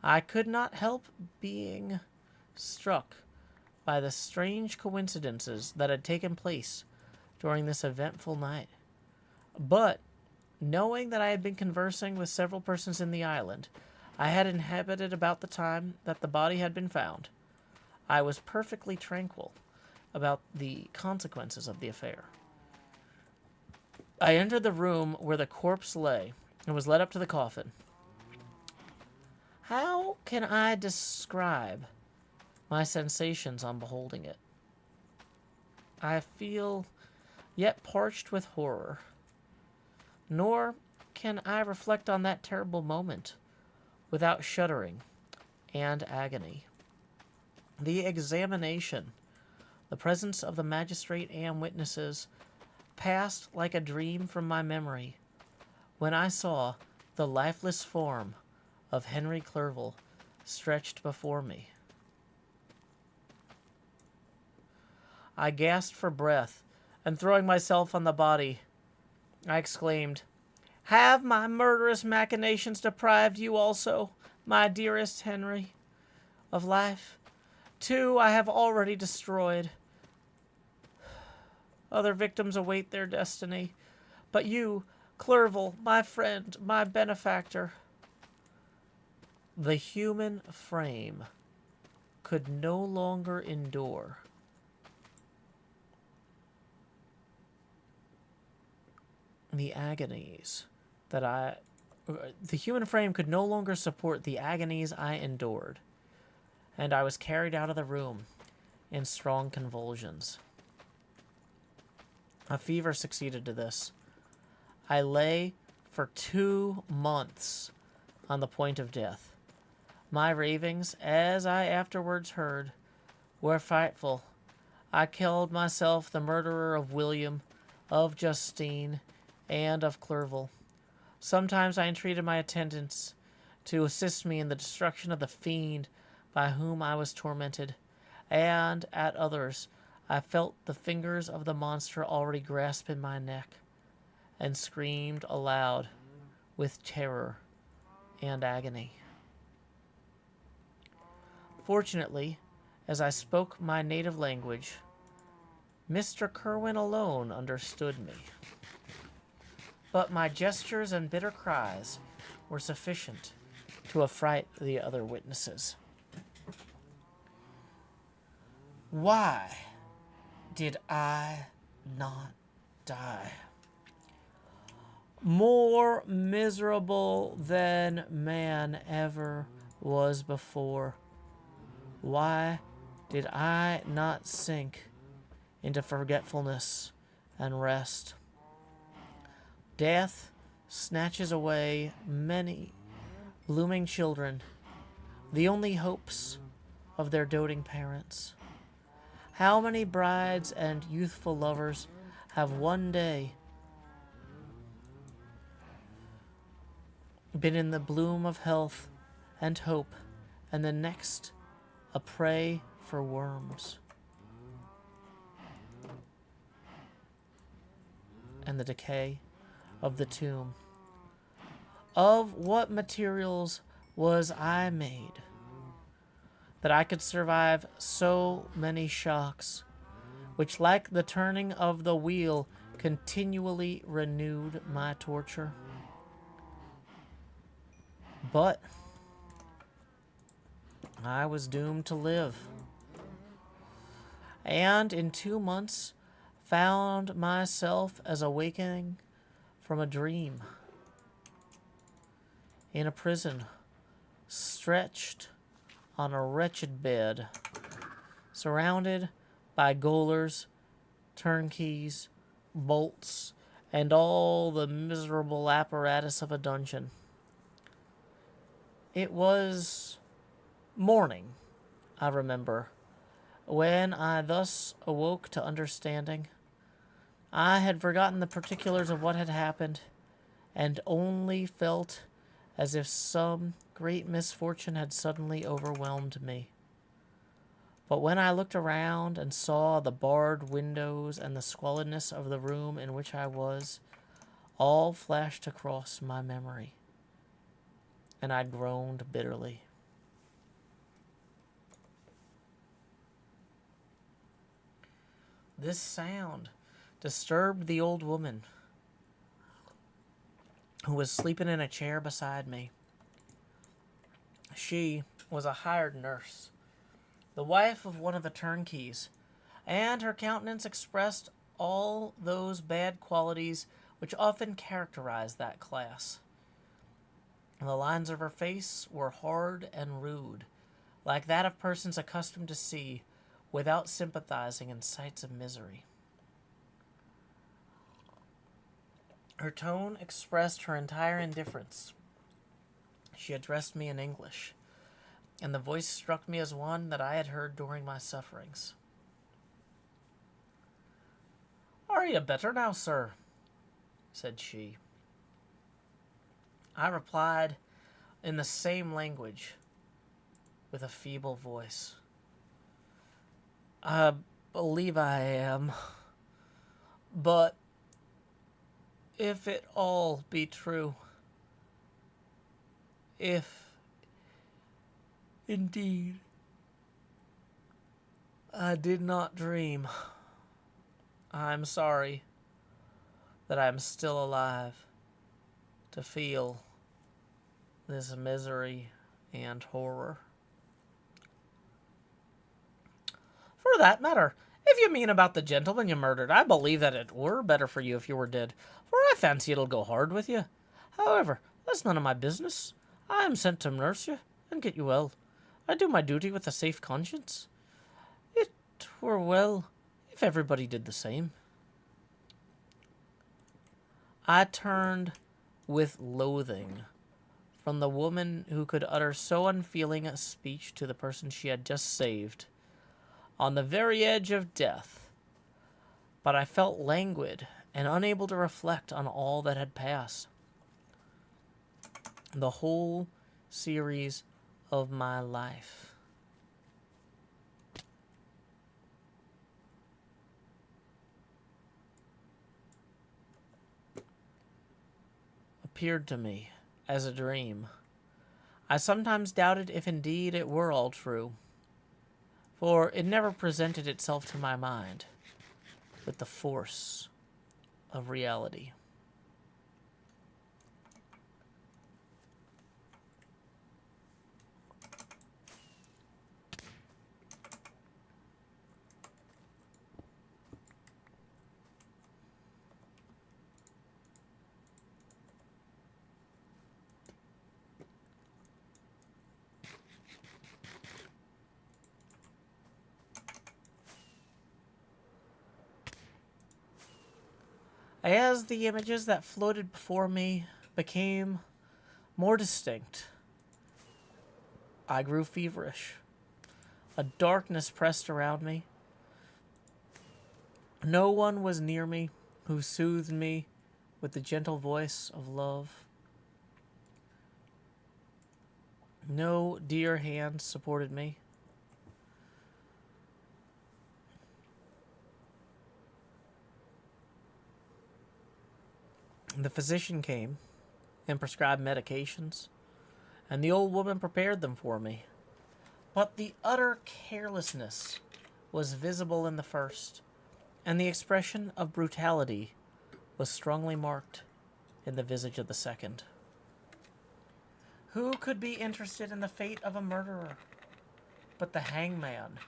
Speaker 1: I could not help being struck by the strange coincidences that had taken place during this eventful night. But, knowing that I had been conversing with several persons in the island I had inhabited about the time that the body had been found, I was perfectly tranquil about the consequences of the affair. I entered the room where the corpse lay and was led up to the coffin. How can I describe my sensations on beholding it? I feel yet parched with horror, nor can I reflect on that terrible moment without shuddering and agony. The examination, the presence of the magistrate and witnesses, passed like a dream from my memory when I saw the lifeless form of Henry Clerval stretched before me. I gasped for breath, and throwing myself on the body, I exclaimed, "Have my murderous machinations deprived you also, my dearest Henry, of life? Two I have already destroyed. Other victims await their destiny. But you, Clerval, my friend, my benefactor." The human frame could no longer endure the agonies that the human frame could no longer support the agonies I endured, and I was carried out of the room in strong convulsions. A fever succeeded to this. I lay for 2 months on the point of death. My ravings, as I afterwards heard, were frightful. I called myself the murderer of William, of Justine, and of Clerval. Sometimes I entreated my attendants to assist me in the destruction of the fiend by whom I was tormented, and at others I felt the fingers of the monster already grasping my neck, and screamed aloud with terror and agony. Fortunately, as I spoke my native language, Mr. Kerwin alone understood me. But my gestures and bitter cries were sufficient to affright the other witnesses. Why did I not die? More miserable than man ever was before. Why did I not sink into forgetfulness and rest? Death snatches away many blooming children, the only hopes of their doting parents. How many brides and youthful lovers have one day been in the bloom of health and hope, and the next a prey for worms. And the decay of the tomb. Of what materials was I made that I could survive so many shocks, which, like the turning of the wheel, continually renewed my torture? But I was doomed to live, and in 2 months found myself as awakening from a dream in a prison, stretched on a wretched bed, surrounded by gaolers, turnkeys, bolts, and all the miserable apparatus of a dungeon. It was morning, I remember, when I thus awoke to understanding. I had forgotten the particulars of what had happened, and only felt as if some great misfortune had suddenly overwhelmed me. But when I looked around and saw the barred windows and the squalidness of the room in which I was, all flashed across my memory, and I groaned bitterly. This sound disturbed the old woman who was sleeping in a chair beside me. She was a hired nurse, the wife of one of the turnkeys, and her countenance expressed all those bad qualities which often characterize that class. The lines of her face were hard and rude, like that of persons accustomed to see without sympathizing in sights of misery. Her tone expressed her entire indifference. She addressed me in English, and the voice struck me as one that I had heard during my sufferings. "Are you better now, sir?" said she. I replied in the same language, with a feeble voice. "I believe I am, but if it all be true, if indeed I did not dream, I'm sorry that I'm still alive to feel this misery and horror." "For that matter, if you mean about the gentleman you murdered, I believe that it were better for you if you were dead, for I fancy it'll go hard with you. However, that's none of my business. I am sent to nurse you and get you well. I do my duty with a safe conscience. It were well if everybody did the same." I turned with loathing from the woman who could utter so unfeeling a speech to the person she had just saved, on the very edge of death, but I felt languid and unable to reflect on all that had passed. The whole series of my life. Appeared to me as a dream. I sometimes doubted if indeed it were all true, for it never presented itself to my mind with the force of reality. As the images that floated before me became more distinct, I grew feverish. A darkness pressed around me. No one was near me who soothed me with the gentle voice of love. No dear hand supported me. The physician came and prescribed medications, and the old woman prepared them for me. But the utter carelessness was visible in the first, and the expression of brutality was strongly marked in the visage of the second. Who could be interested in the fate of a murderer but the hangman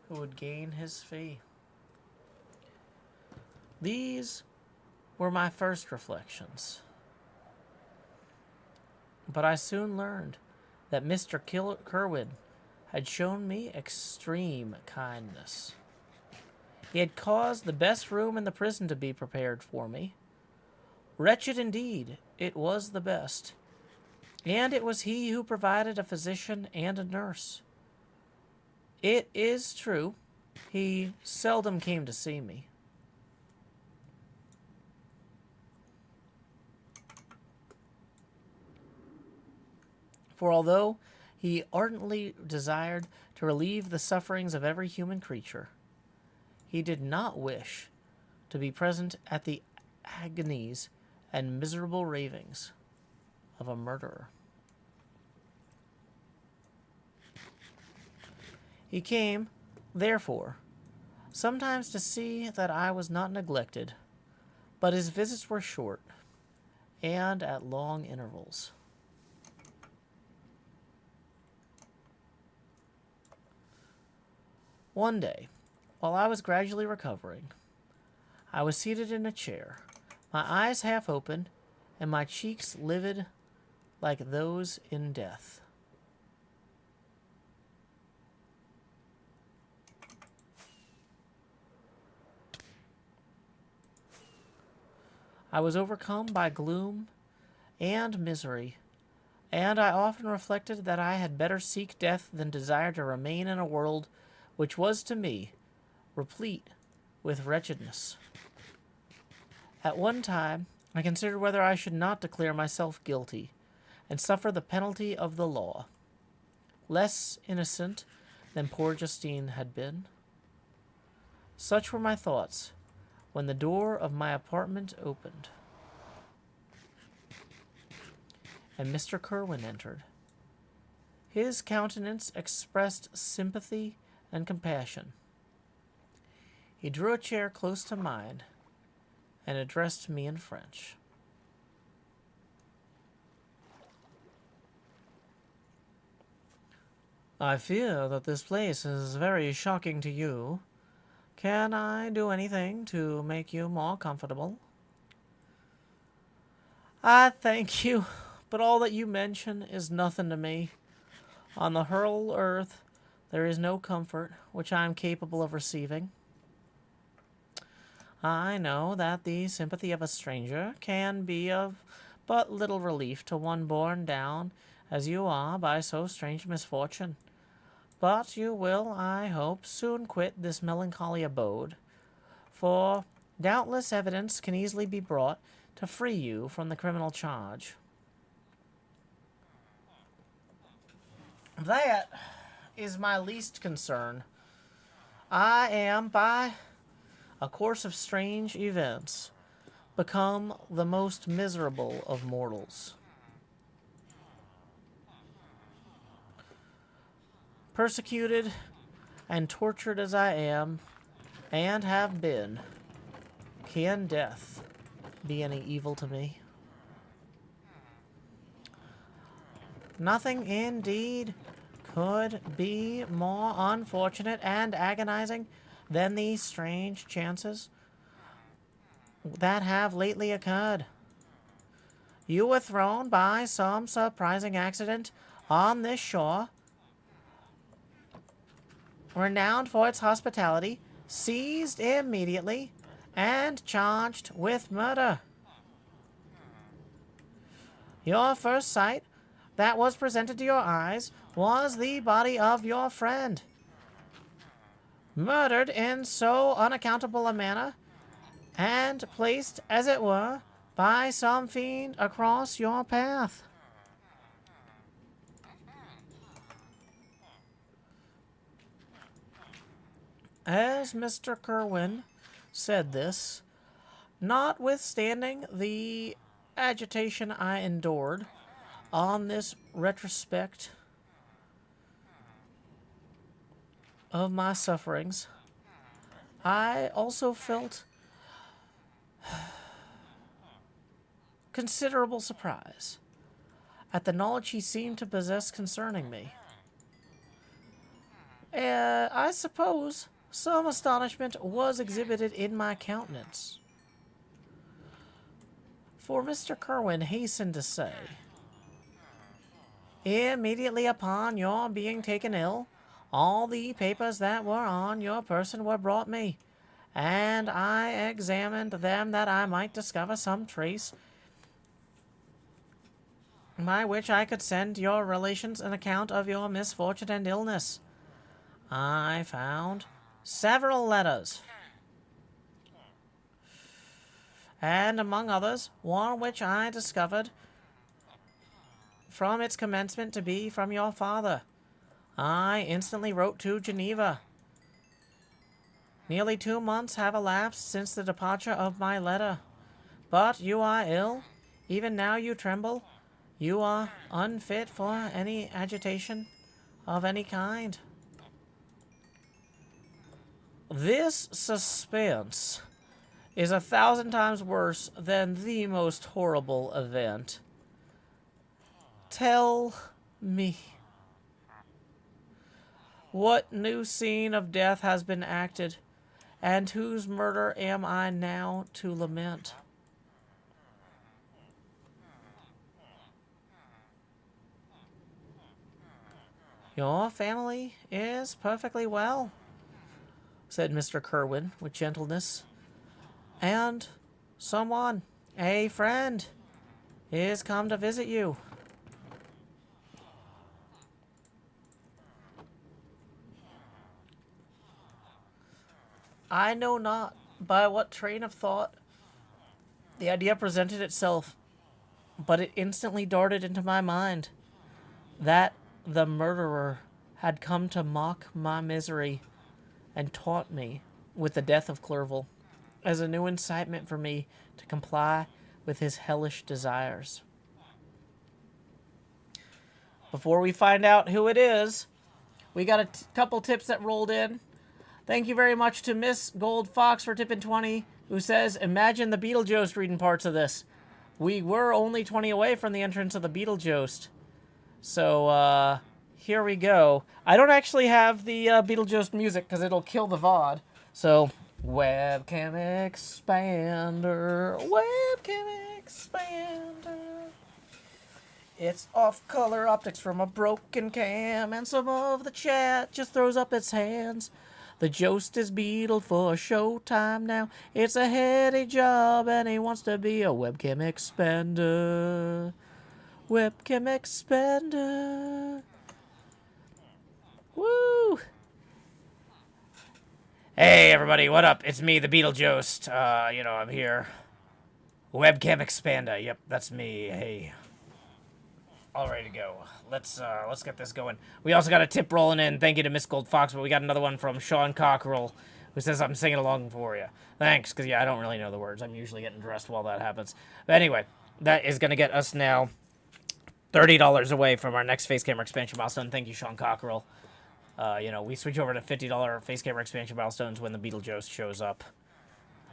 Speaker 1: who would gain his fee? These were my first reflections. But I soon learned that Mr. Kerwin had shown me extreme kindness. He had caused the best room in the prison to be prepared for me. Wretched indeed, it was the best. And it was he who provided a physician and a nurse. It is true, he seldom came to see me. For although he ardently desired to relieve the sufferings of every human creature, he did not wish to be present at the agonies and miserable ravings of a murderer. He came, therefore, sometimes to see that I was not neglected, but his visits were short and at long intervals. One day, while I was gradually recovering, I was seated in a chair, my eyes half open, and my cheeks livid like those in death. I was overcome by gloom and misery, and I often reflected that I had better seek death than desire to remain in a world which was to me replete with wretchedness. At one time, I considered whether I should not declare myself guilty and suffer the penalty of the law, less innocent than poor Justine had been. Such were my thoughts when the door of my apartment opened, and Mr. Kerwin entered. His countenance expressed sympathy and compassion. He drew a chair close to mine and addressed me in French. I fear that this place is very shocking to you. Can I do anything to make you more comfortable? I thank you, but all that you mention is nothing to me. On the whole earth, there is no comfort which I am capable of receiving. I know that the sympathy of a stranger can be of but little relief to one borne down, as you are, by so strange misfortune. But you will, I hope, soon quit this melancholy abode, for doubtless evidence can easily be brought to free you from the criminal charge. That is my least concern. I am, by a course of strange events, become the most miserable of mortals. Persecuted and tortured as I am, and have been, can death be any evil to me? Nothing, indeed, could be more unfortunate and agonizing than these strange chances that have lately occurred. You were thrown by some surprising accident on this shore, renowned for its hospitality, seized immediately, and charged with murder. Your first sight that was presented to your eyes was the body of your friend, murdered in so unaccountable a manner, and placed, as it were, by some fiend across your path. As Mr. Kerwin said this, notwithstanding the agitation I endured on this retrospect of my sufferings, I also felt considerable surprise at the knowledge he seemed to possess concerning me. I suppose some astonishment was exhibited in my countenance. For Mr. Kerwin hastened to say, immediately upon your being taken ill, all the papers that were on your person were brought me, and I examined them that I might discover some trace by which I could send your relations an account of your misfortune and illness. I found several letters, and among others, one which I discovered from its commencement to be from your father. I instantly wrote to Geneva. Nearly 2 months have elapsed since the departure of my letter. But you are ill. Even now you tremble. You are unfit for any agitation of any kind. This suspense is 1,000 times worse than the most horrible event. Tell me, what new scene of death has been acted, and whose murder am I now to lament? Your family is perfectly well, said Mr. Kerwin with gentleness, and someone, a friend, is come to visit you. I know not by what train of thought the idea presented itself, but it instantly darted into my mind that the murderer had come to mock my misery and taunt me with the death of Clerval as a new incitement for me to comply with his hellish desires. Before we find out who it is, we got a couple tips that rolled in. Thank you very much to Miss Gold Fox for tipping 20, who says, imagine the Beetlejuice reading parts of this. We were only 20 away from the entrance of the Beetlejuice. So, here we go. I don't actually have the Beetlejuice music because it'll kill the VOD. So, webcam expander, webcam expander. It's off-color optics from a broken cam, and some of the chat just throws up its hands. The Jost is Beetle for showtime now. It's a heady job, and he wants to be a webcam expander. Webcam expander. Woo! Hey, everybody, what up? It's me, the Beetlejuice. I'm here. Webcam expander. Yep, that's me. Hey. All ready to go. Let's get this going. We also got a tip rolling in. Thank you to Miss Gold Fox, but we got another one from Sean Cockerell, who says, I'm singing along for you. Thanks, because, yeah, I don't really know the words. I'm usually getting dressed while that happens. But anyway, that is going to get us now $30 away from our next face camera expansion milestone. Thank you, Sean Cockerell. We switch over to $50 face camera expansion milestones when the Beetlejuice shows up.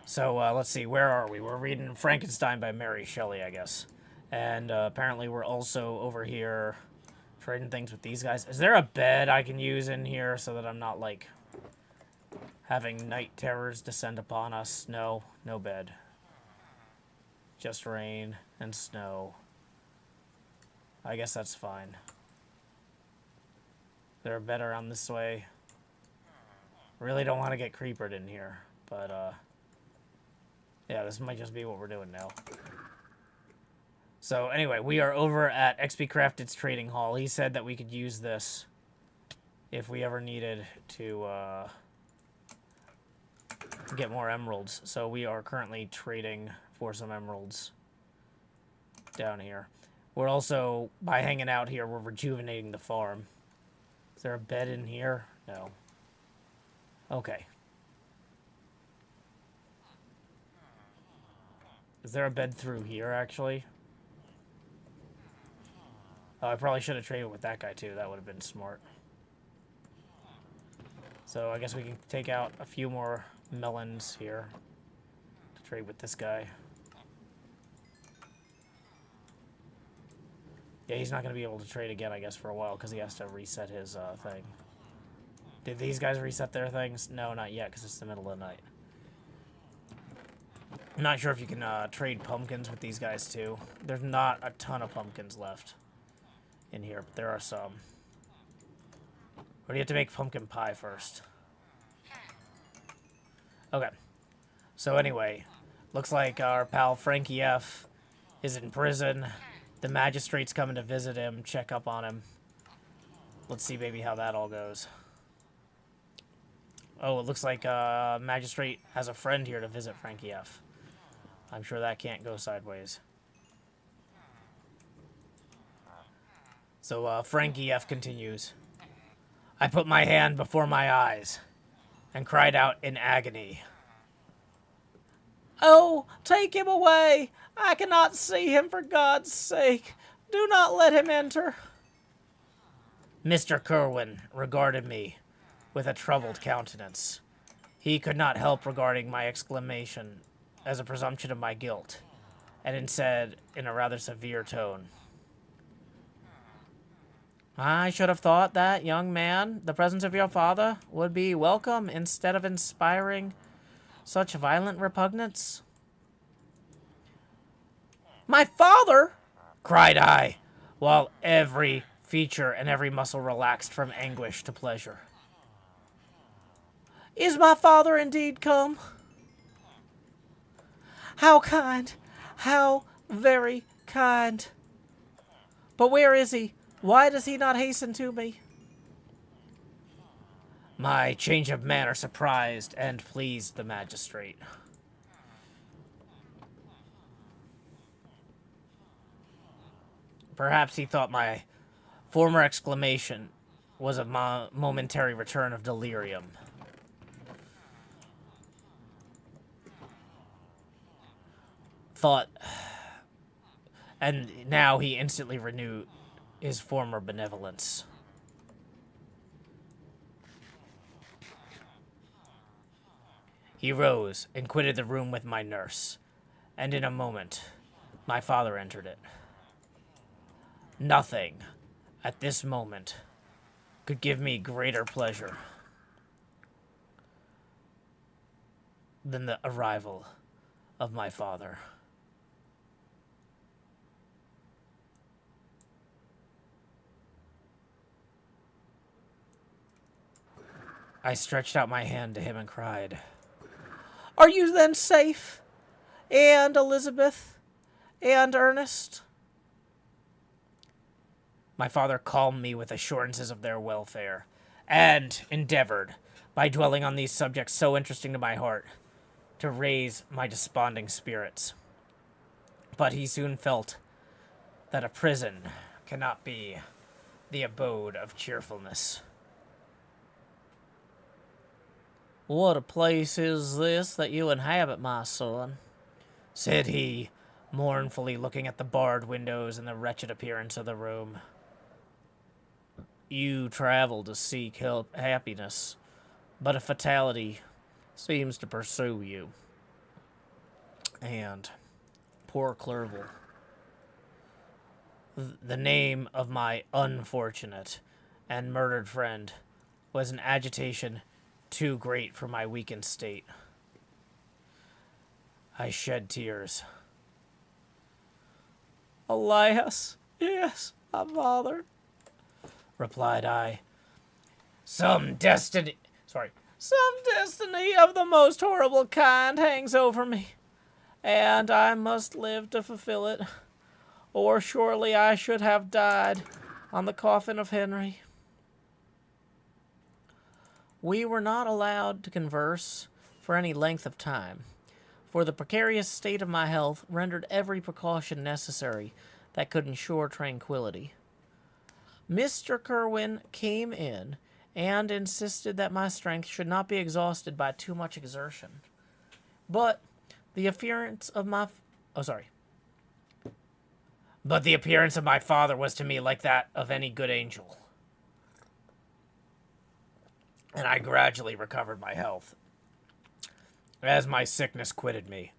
Speaker 1: So, let's see. Where are we? We're reading Frankenstein by Mary Shelley, I guess. And apparently we're also over here trading things with these guys. Is there a bed I can use in here so that I'm not, like, having night terrors descend upon us? No, no bed. Just rain and snow. I guess that's fine. Is there a bed around this way? Really don't want to get creepered in here, but, yeah, this might just be what we're doing now. So, anyway, we are over at XP Crafted's trading hall. He said that we could use this if we ever needed to get more emeralds. So, we are currently trading for some emeralds down here. We're also, by hanging out here, we're rejuvenating the farm. Is there a bed in here? No. Okay. Is there a bed through here, actually? Oh, I probably should have traded with that guy, too. That would have been smart. So I guess we can take out a few more melons here to trade with this guy. Yeah, he's not going to be able to trade again, I guess, for a while, because he has to reset his thing. Did these guys reset their things? No, not yet, because it's the middle of the night. I'm not sure if you can trade pumpkins with these guys, too. There's not a ton of pumpkins left in here, but there are some. Or do you have to make pumpkin pie first? Okay. So anyway, looks like our pal Frankie F is in prison. The magistrate's coming to visit him, check up on him. Let's see maybe how that all goes. Oh, it looks like magistrate has a friend here to visit Frankie F. I'm sure that can't go sideways. So Frankie F continues. I put my hand before my eyes and cried out in agony. Oh, take him away! I cannot see him for God's sake. Do not let him enter. Mr. Kerwin regarded me with a troubled countenance. He could not help regarding my exclamation as a presumption of my guilt, and said in a rather severe tone, I should have thought that, young man, the presence of your father would be welcome instead of inspiring such violent repugnance. My father? Cried I, while every feature and every muscle relaxed from anguish to pleasure. Is my father indeed come? How kind, how very kind. But where is he? Why does he not hasten to me? My change of manner surprised and pleased the magistrate. Perhaps he thought my former exclamation was a momentary return of delirium. And now he instantly renewed his former benevolence. He rose and quitted the room with my nurse, and in a moment, my father entered it. Nothing, at this moment, could give me greater pleasure than the arrival of my father. I stretched out my hand to him and cried, Are you then safe? And Elizabeth? And Ernest? My father calmed me with assurances of their welfare, and endeavored, by dwelling on these subjects so interesting to my heart, to raise my desponding spirits. But he soon felt that a prison cannot be the abode of cheerfulness. What a place is this that you inhabit, my son? Said he, mournfully looking at the barred windows and the wretched appearance of the room. You travel to seek happiness, but a fatality seems to pursue you. And poor Clerval. The name of my unfortunate and murdered friend was an agitation too great for my weakened state. I shed tears. Alas, yes, my father, replied I. Some destiny of the most horrible kind hangs over me, and I must live to fulfill it, or surely I should have died on the coffin of Henry. We were not allowed to converse for any length of time, for the precarious state of my health rendered every precaution necessary that could ensure tranquility. Mr. Kerwin came in and insisted that my strength should not be exhausted by too much exertion. But the appearance of my Oh, sorry. But the appearance of my father was to me like that of any good angel. And I gradually recovered my health. As my sickness quitted me,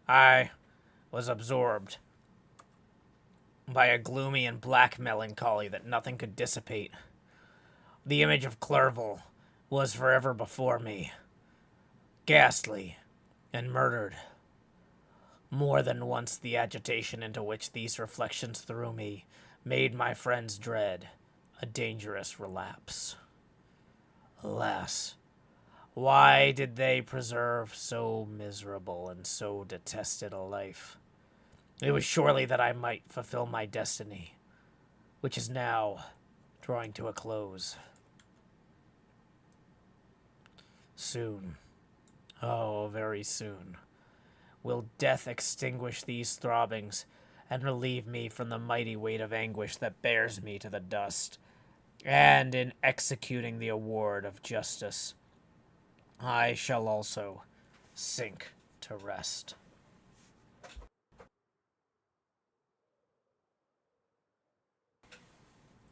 Speaker 1: I was absorbed by a gloomy and black melancholy that nothing could dissipate. The image of Clerval was forever before me, ghastly and murdered. More than once the agitation into which these reflections threw me made my friends dread a dangerous relapse. Alas, why did they preserve so miserable and so detested a life? It was surely that I might fulfill my destiny, which is now drawing to a close. Soon, oh, very soon, will death extinguish these throbbings and relieve me from the mighty weight of anguish that bears me to the dust. And in executing the award of justice, I shall also sink to rest.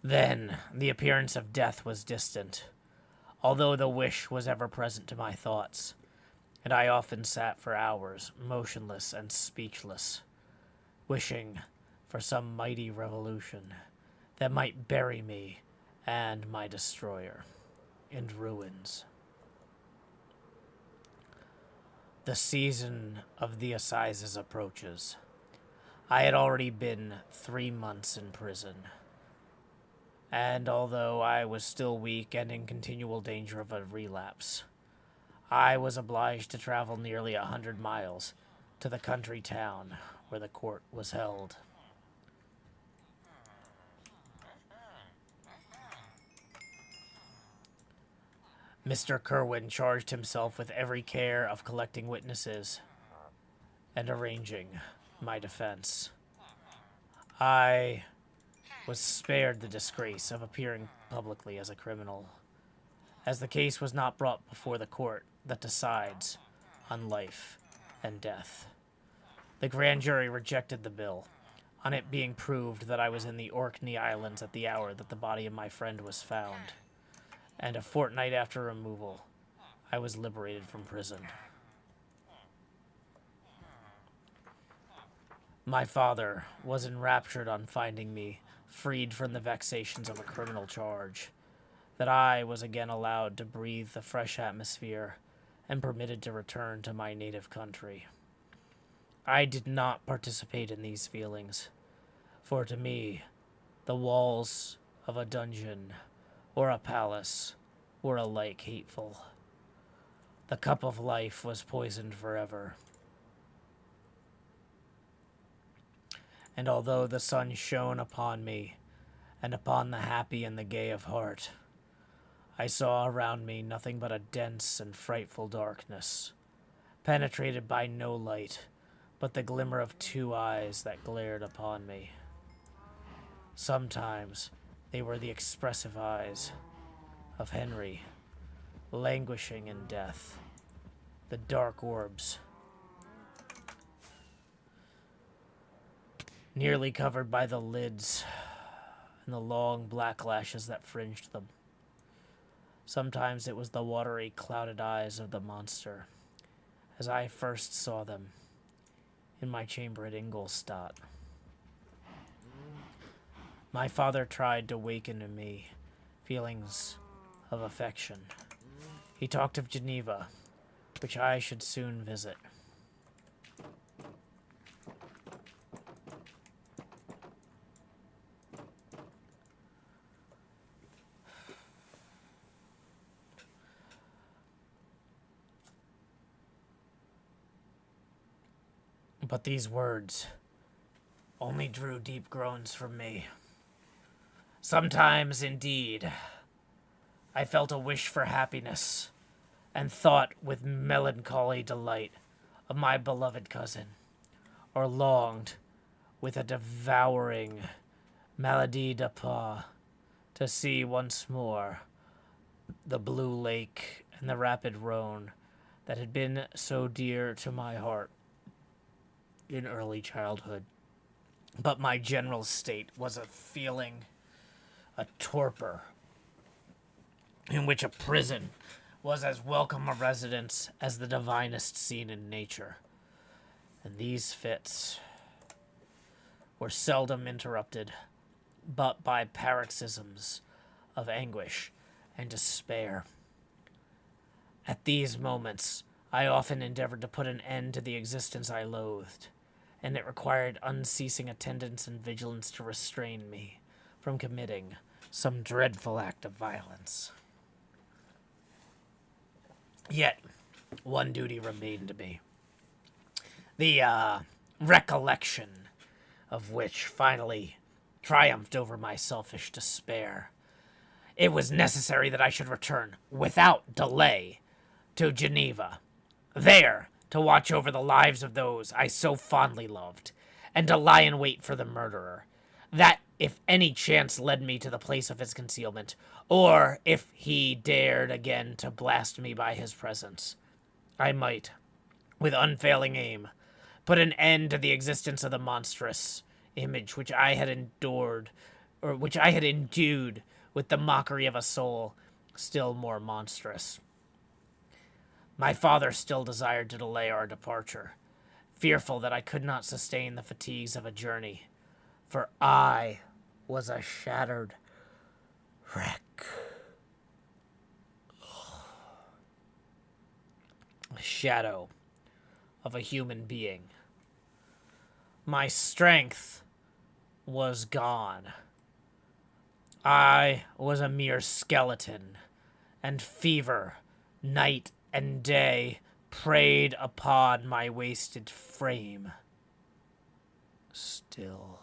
Speaker 1: Then the appearance of death was distant, although the wish was ever present to my thoughts, and I often sat for hours, motionless and speechless, wishing for some mighty revolution that might bury me and my destroyer in ruins. The season of the assizes approaches. I had already been 3 months in prison, and although I was still weak and in continual danger of a relapse, I was obliged to travel nearly 100 miles to the country town where the court was held. Mr. Kerwin charged himself with every care of collecting witnesses and arranging my defense. I was spared the disgrace of appearing publicly as a criminal, as the case was not brought before the court that decides on life and death. The grand jury rejected the bill, on it being proved that I was in the Orkney Islands at the hour that the body of my friend was found, and a fortnight after removal, I was liberated from prison. My father was enraptured on finding me freed from the vexations of a criminal charge, that I was again allowed to breathe the fresh atmosphere and permitted to return to my native country. I did not participate in these feelings, for to me, the walls of a dungeon or a palace were alike hateful. The cup of life was poisoned forever. And although the sun shone upon me and upon the happy and the gay of heart, I saw around me nothing but a dense and frightful darkness, penetrated by no light but the glimmer of 2 eyes that glared upon me. Sometimes they were the expressive eyes of Henry, languishing in death, the dark orbs, nearly covered by the lids and the long black lashes that fringed them. Sometimes it was the watery, clouded eyes of the monster, as I first saw them in my chamber at Ingolstadt. My father tried to waken in me feelings of affection. He talked of Geneva, which I should soon visit. But these words only drew deep groans from me. Sometimes, indeed, I felt a wish for happiness, and thought with melancholy delight of my beloved cousin, or longed with a devouring maladie de pas to see once more the blue lake and the rapid Rhone that had been so dear to my heart. in early childhood. But my general state was a feeling, a torpor, in which a prison was as welcome a residence as the divinest scene in nature. And these fits were seldom interrupted but by paroxysms of anguish and despair. At these moments, I often endeavored to put an end to the existence I loathed, and it required unceasing attendance and vigilance to restrain me from committing some dreadful act of violence. Yet, one duty remained to me. The recollection of which finally triumphed over my selfish despair. It was necessary that I should return, without delay, to Geneva, there to watch over the lives of those I so fondly loved, and to lie in wait for the murderer, that if any chance led me to the place of his concealment, or if he dared again to blast me by his presence, I might, with unfailing aim, put an end to the existence of the monstrous image which I had endured, or which I had endued with the mockery of a soul still more monstrous. My father still desired to delay our departure, fearful that I could not sustain the fatigues of a journey, for I was a shattered wreck. A shadow of a human being. My strength was gone. I was a mere skeleton, and fever, night and day, preyed upon my wasted frame. Still,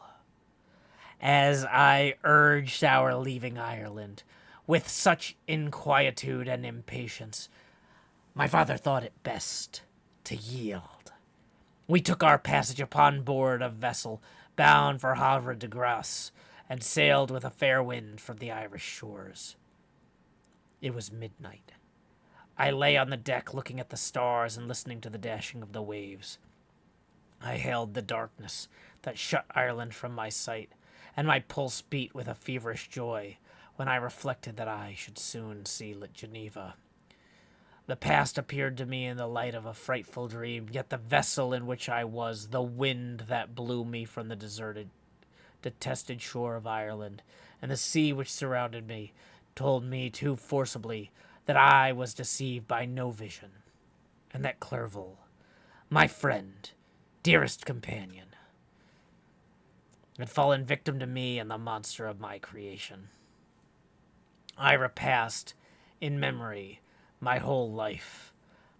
Speaker 1: as I urged our leaving Ireland with such inquietude and impatience, my father thought it best to yield. We took our passage upon board a vessel bound for Havre de Grace, and sailed with a fair wind from the Irish shores. It was midnight. I lay on the deck looking at the stars and listening to the dashing of the waves. I hailed the darkness that shut Ireland from my sight, and my pulse beat with a feverish joy when I reflected that I should soon see Geneva. The past appeared to me in the light of a frightful dream, yet the vessel in which I was, the wind that blew me from the deserted, detested shore of Ireland, and the sea which surrounded me, told me too forcibly that I was deceived by no vision, and that Clerval, my friend, dearest companion, had fallen victim to me and the monster of my creation. I repassed, in memory, my whole life,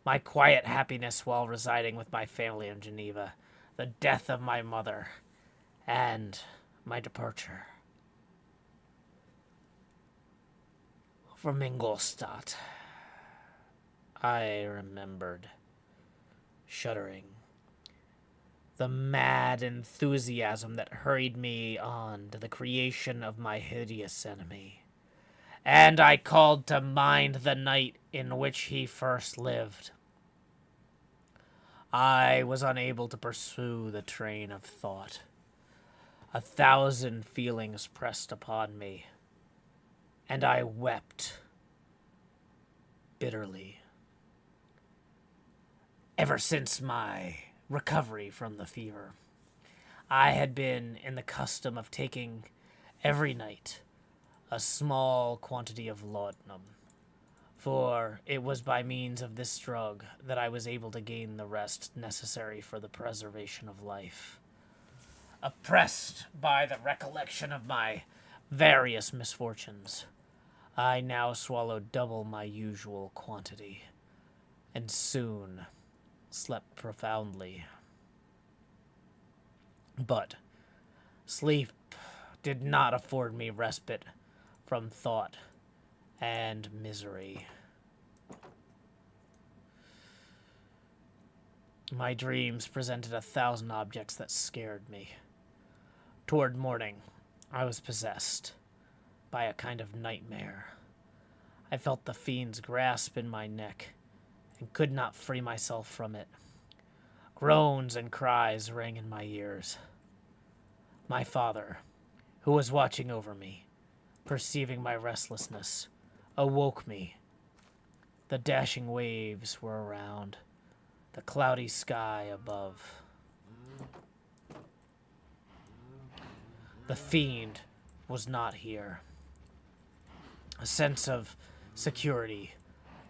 Speaker 1: my quiet happiness while residing with my family in Geneva, the death of my mother, and my departure from Ingolstadt. I remembered, shuddering, the mad enthusiasm that hurried me on to the creation of my hideous enemy, and I called to mind the night in which he first lived. I was unable to pursue the train of thought. 1,000 feelings pressed upon me, and I wept bitterly. Ever since my recovery from the fever, I had been in the custom of taking every night a small quantity of laudanum, for it was by means of this drug that I was able to gain the rest necessary for the preservation of life. Oppressed by the recollection of my various misfortunes, I now swallowed double my usual quantity, and soon slept profoundly. But sleep did not afford me respite from thought and misery. My dreams presented 1,000 objects that scared me. Toward morning, I was possessed by a kind of nightmare. I felt the fiend's grasp in my neck and could not free myself from it. Groans and cries rang in my ears. My father, who was watching over me, perceiving my restlessness, awoke me. The dashing waves were around, the cloudy sky above. The fiend was not here. A sense of security,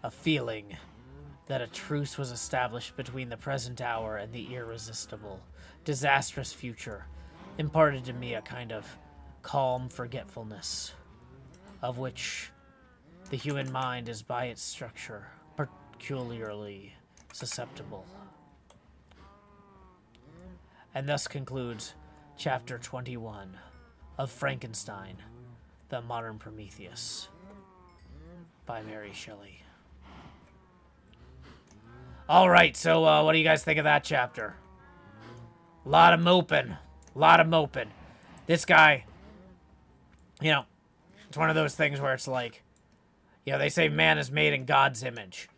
Speaker 1: a feeling that a truce was established between the present hour and the irresistible, disastrous future, imparted to me a kind of calm forgetfulness, of which the human mind is by its structure peculiarly susceptible. And thus concludes Chapter 21 of Frankenstein, the Modern Prometheus, by Mary Shelley. All right, so what do you guys think of that chapter? A lot of moping. This guy, you know, it's one of those things where it's like, you know, they say man is made in God's image.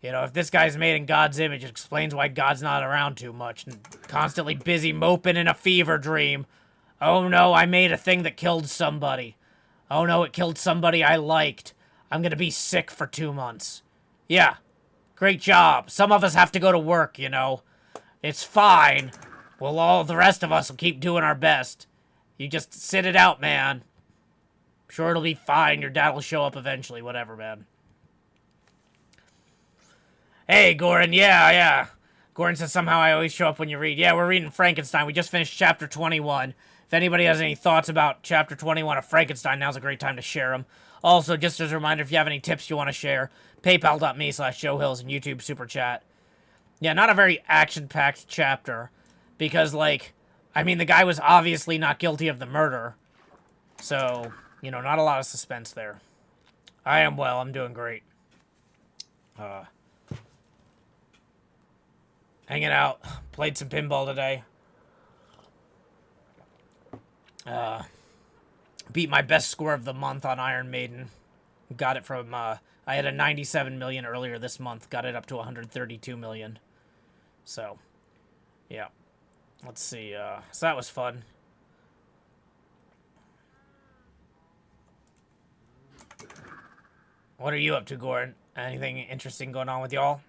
Speaker 1: You know, if this guy's made in God's image, it explains why God's not around too much and constantly busy moping in a fever dream. Oh no, I made a thing that killed somebody. Oh no, it killed somebody I liked. I'm gonna be sick for 2 months. Yeah, great job. Some of us have to go to work, you know. It's fine. Well, all the rest of us will keep doing our best. You just sit it out, man. Sure, it'll be fine. Your dad will show up eventually. Whatever, man. Hey, Goran. Yeah. Goran says somehow I always show up when you read. Yeah, we're reading Frankenstein. We just finished Chapter 21. If anybody has any thoughts about Chapter 21 of Frankenstein, now's a great time to share them. Also, just as a reminder, if you have any tips you want to share, paypal.me/showhills and YouTube Super Chat. Yeah, not a very action-packed chapter. Because, like, I mean, the guy was obviously not guilty of the murder. So, you know, not a lot of suspense there. I am well. I'm doing great. Hanging out. Played some pinball today. Beat my best score of the month on Iron Maiden. Got it from, I had a 97 million earlier this month. Got it up to 132 million. So, yeah. Let's see, so that was fun. What are you up to, Gordon? Anything interesting going on with y'all?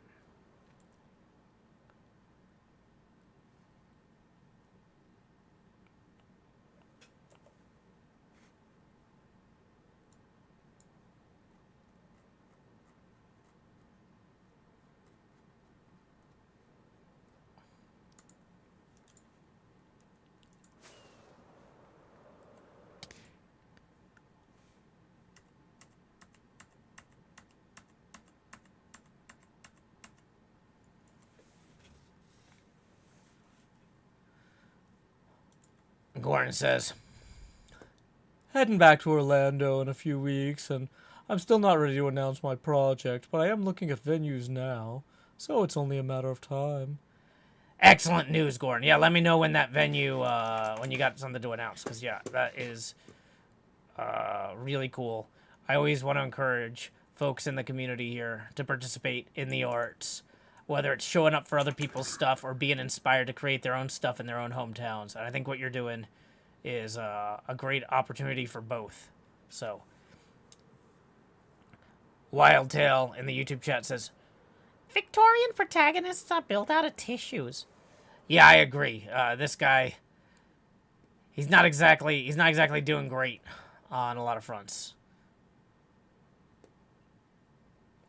Speaker 1: Gordon says, heading back to Orlando in a few weeks, and I'm still not ready to announce my project, but I am looking at venues now, so it's only a matter of time. Excellent news, Gordon. Yeah, let me know when that venue, when you got something to announce, because, yeah, that is really cool. I always want to encourage folks in the community here to participate in the arts, whether it's showing up for other people's stuff or being inspired to create their own stuff in their own hometowns. And I think what you're doing is a great opportunity for both. So, Wild Tail in the YouTube chat says, Victorian protagonists are built out of tissues. Yeah, I agree. This guy, he's not exactly doing great on a lot of fronts.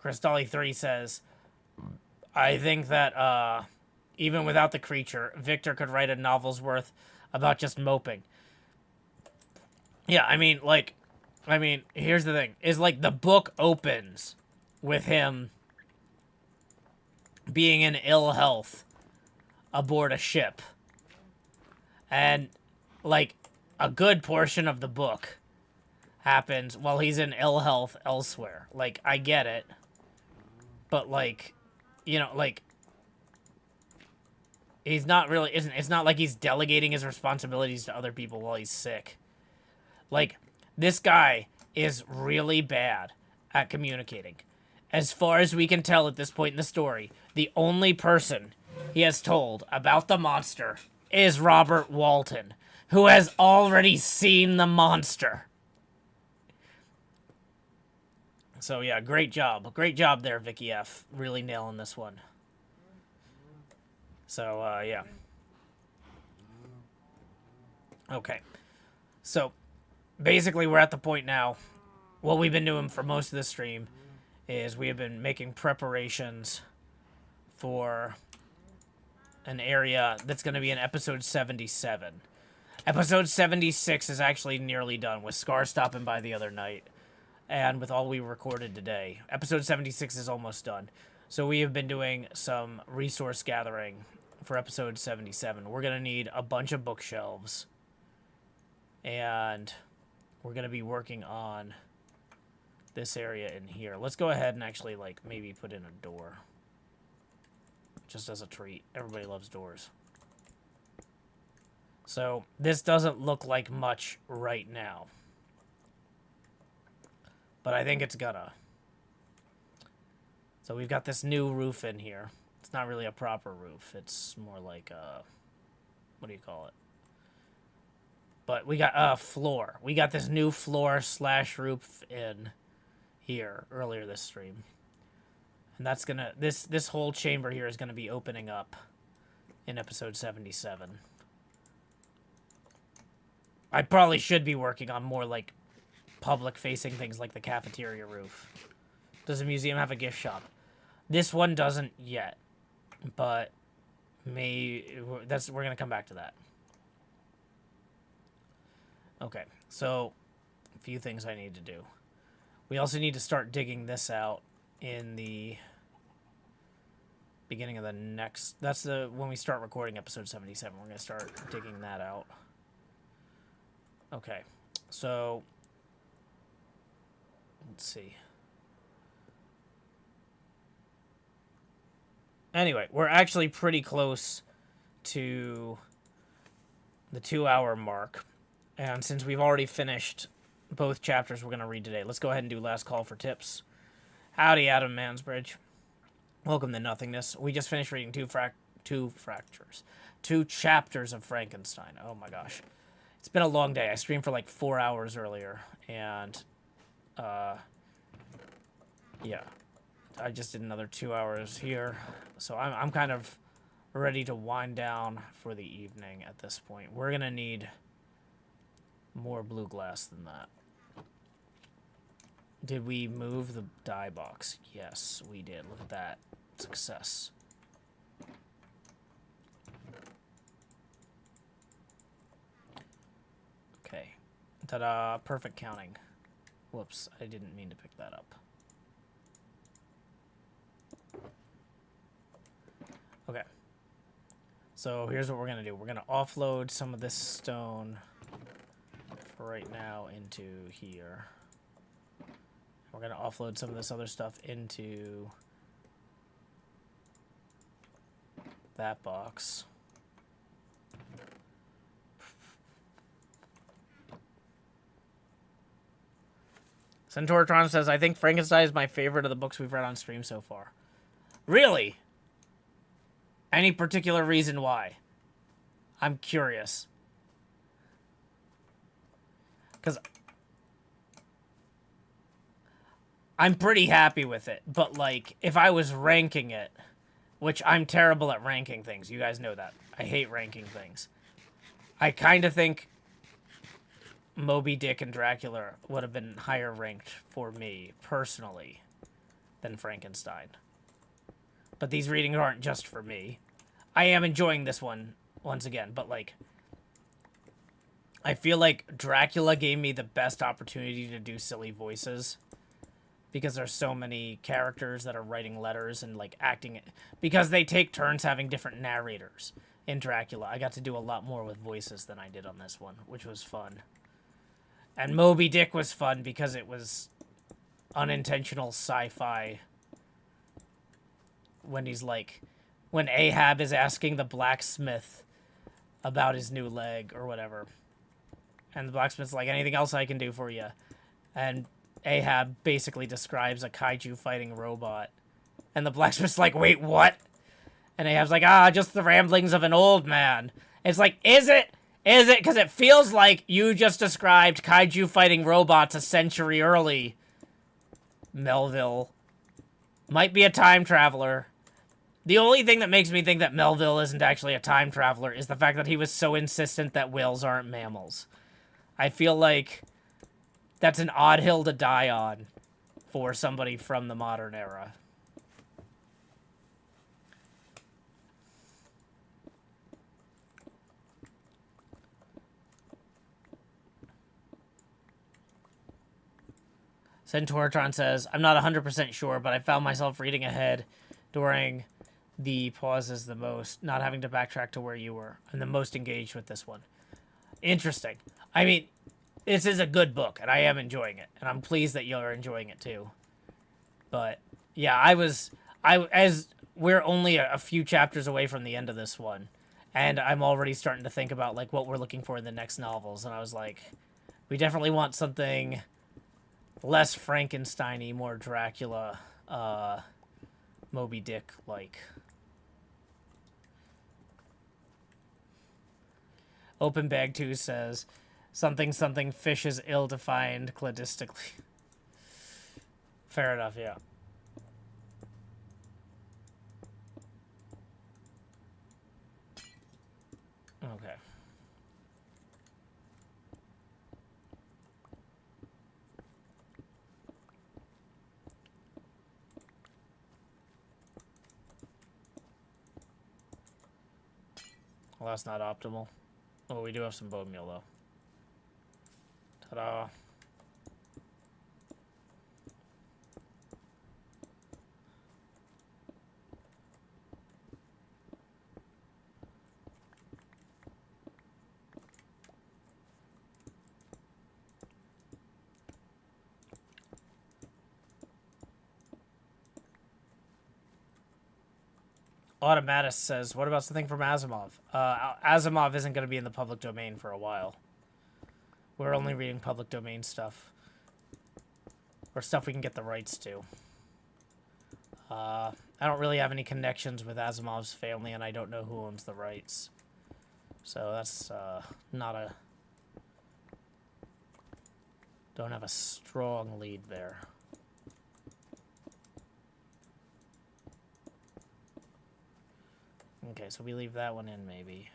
Speaker 1: Crystalli 3 says, I think that even without the creature, Victor could write a novel's worth about just moping. Yeah, I mean, here's the thing. Is, like, the book opens with him being in ill health aboard a ship. And, like, a good portion of the book happens while he's in ill health elsewhere. Like, I get it. But, like, you know, like, he's not really, it's not like he's delegating his responsibilities to other people while he's sick. Like, this guy is really bad at communicating. As far as we can tell at this point in the story, the only person he has told about the monster is Robert Walton, who has already seen the monster. So yeah, great job. Great job there, Vicky F. Really nailing this one. So, yeah. Okay. So, basically we're at the point now. What we've been doing for most of the stream is we have been making preparations for an area that's going to be in episode 77. Episode 76 is actually nearly done, with Scar stopping by the other night, and with all we recorded today. Episode 76 is almost done. So we have been doing some resource gathering for episode 77. We're going to need a bunch of bookshelves, and we're going to be working on this area in here. Let's go ahead and actually, like, maybe put in a door. Just as a treat. Everybody loves doors. So, this doesn't look like much right now. But I think it's gonna. So we've got this new roof in here. It's not really a proper roof. It's more like a... what do you call it? But we got a floor. We got this new floor / roof in here earlier this stream. And that's gonna... This whole chamber here is gonna be opening up in episode 77. I probably should be working on more, like, public-facing things like the cafeteria roof. Does the museum have a gift shop? This one doesn't yet, but we're gonna come back to that. Okay, so a few things I need to do. We also need to start digging this out in the beginning of the next... That's when we start recording episode 77. We're gonna start digging that out. Okay, so let's see. Anyway, we're actually pretty close to the 2-hour mark. And since we've already finished both chapters we're going to read today, let's go ahead and do last call for tips. Howdy, Adam Mansbridge. Welcome to Nothingness. We just finished reading two chapters of Frankenstein. Oh my gosh. It's been a long day. I streamed for like 4 hours earlier, and yeah, I just did another 2 hours here, so I'm kind of ready to wind down for the evening at this point. We're gonna need more blue glass than that. Did we move the dye box? Yes, we did. Look at that. Success. Okay. Ta-da. Perfect counting. Whoops. I didn't mean to pick that up. Okay. So here's what we're going to do. We're going to offload some of this stone for right now into here. We're going to offload some of this other stuff into that box. Centauratron says, I think Frankenstein is my favorite of the books we've read on stream so far. Really? Any particular reason why? I'm curious. Because I'm pretty happy with it. But, like, if I was ranking it, which I'm terrible at ranking things. You guys know that. I hate ranking things. I kind of think Moby Dick and Dracula would have been higher ranked for me, personally, than Frankenstein. But these readings aren't just for me. I am enjoying this one, once again, but, like, I feel like Dracula gave me the best opportunity to do silly voices. Because there's so many characters that are writing letters and, like, acting... Because they take turns having different narrators in Dracula. I got to do a lot more with voices than I did on this one, which was fun. And Moby Dick was fun because it was unintentional sci-fi. When he's like... When Ahab is asking the blacksmith about his new leg or whatever. And the blacksmith's like, anything else I can do for you? And Ahab basically describes a kaiju fighting robot. And the blacksmith's like, wait, what? And Ahab's like, just the ramblings of an old man. It's like, is it? Is it? Because it feels like you just described kaiju fighting robots a century early. Melville might be a time traveler. The only thing that makes me think that Melville isn't actually a time traveler is the fact that he was so insistent that whales aren't mammals. I feel like that's an odd hill to die on for somebody from the modern era. Centauratron says, I'm not 100% sure, but I found myself reading ahead during the pauses the most, not having to backtrack to where you were. I'm the most engaged with this one. Interesting. I mean, this is a good book, and I am enjoying it, and I'm pleased that you're enjoying it too. But yeah, as we're only a few chapters away from the end of this one, and I'm already starting to think about like what we're looking for in the next novels, and I was like, we definitely want something less Frankenstein-y, more Dracula, Moby Dick-like. Open Bag 2 says, something fish is ill-defined cladistically. Fair enough, yeah. Okay. Well, that's not optimal. Oh, we do have some bone meal, though. Ta-da. Automatus says, what about something from Asimov? Asimov isn't going to be in the public domain for a while. We're only reading public domain stuff. Or stuff we can get the rights to. I don't really have any connections with Asimov's family, and I don't know who owns the rights. So that's not a... Don't have a strong lead there. Okay, so we leave that one in, maybe.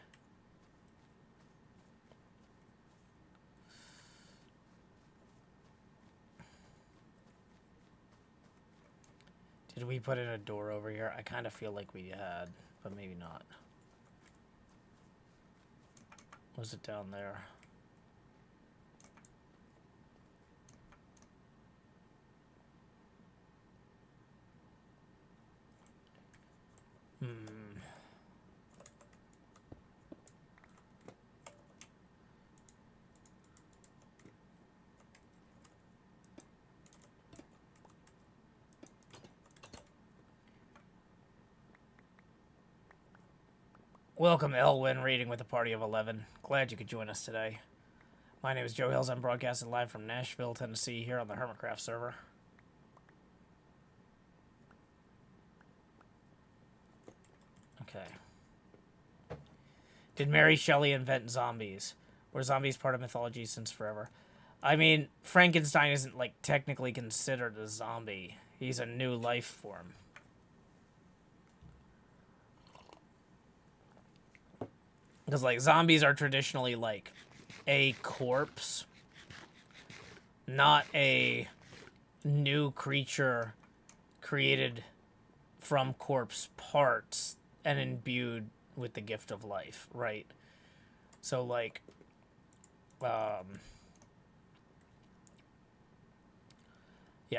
Speaker 1: Did we put in a door over here? I kind of feel like we had, but maybe not. Was it down there? Welcome, Elwyn, reading with a party of 11. Glad you could join us today. My name is Joe Hills. I'm broadcasting live from Nashville, Tennessee, here on the Hermitcraft server. Okay. Did Mary Shelley invent zombies? Were zombies part of mythology since forever? I mean, Frankenstein isn't, like, technically considered a zombie. He's a new life form. Because, like, zombies are traditionally, like, a corpse, not a new creature created from corpse parts and imbued with the gift of life, right? So, like, yeah,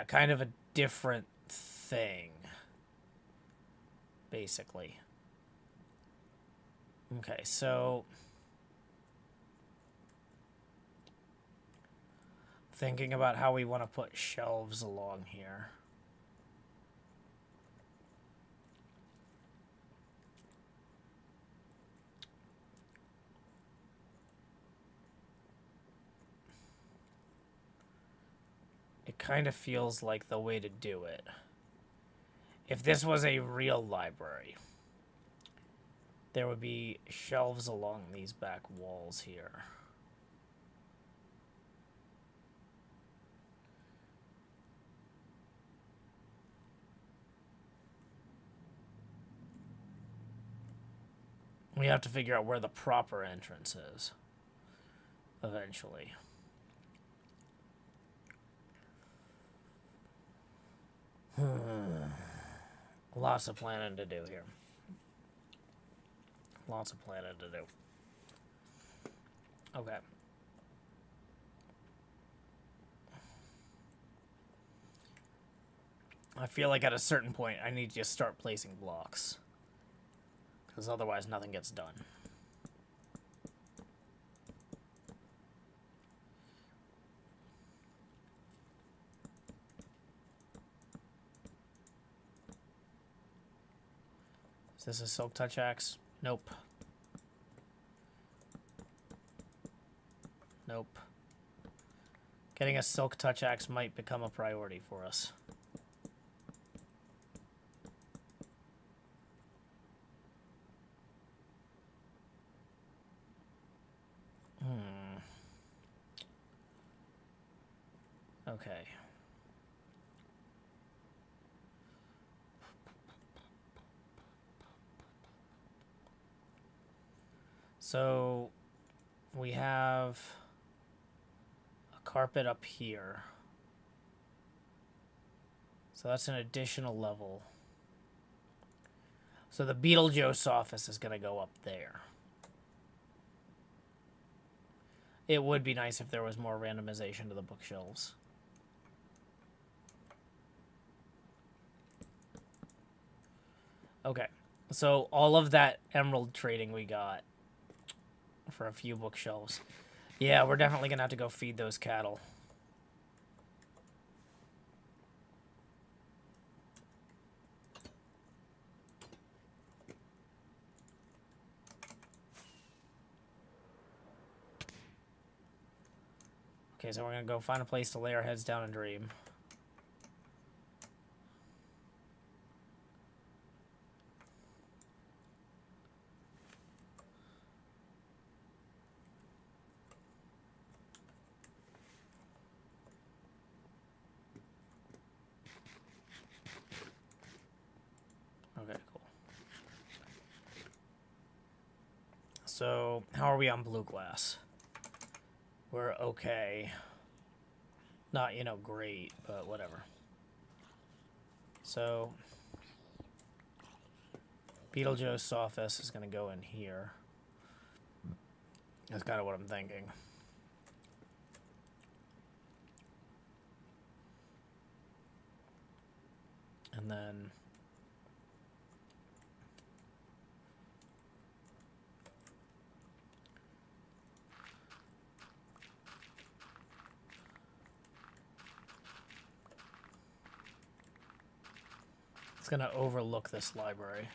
Speaker 1: kind of a different thing, basically. Okay, so thinking about how we want to put shelves along here. It kind of feels like the way to do it. If this was a real library, there would be shelves along these back walls here. We have to figure out where the proper entrance is eventually. Lots of planning to do here. Lots of planning to do. Okay. I feel like at a certain point I need to just start placing blocks. Because otherwise nothing gets done. Is this a silk touch axe? Nope. Nope. Getting a silk touch axe might become a priority for us. Okay. So we have a carpet up here. So that's an additional level. So the Beetlejuice office is going to go up there. It would be nice if there was more randomization to the bookshelves. Okay, so all of that emerald trading we got for a few bookshelves. Yeah, we're definitely going to have to go feed those cattle. Okay, so we're going to go find a place to lay our heads down and dream. Okay, cool. So, how are we on blue glass? We're okay. Not, you know, great, but whatever. So, Beetlejuice's office is going to go in here. That's kind of what I'm thinking. And then... it's going to overlook this library.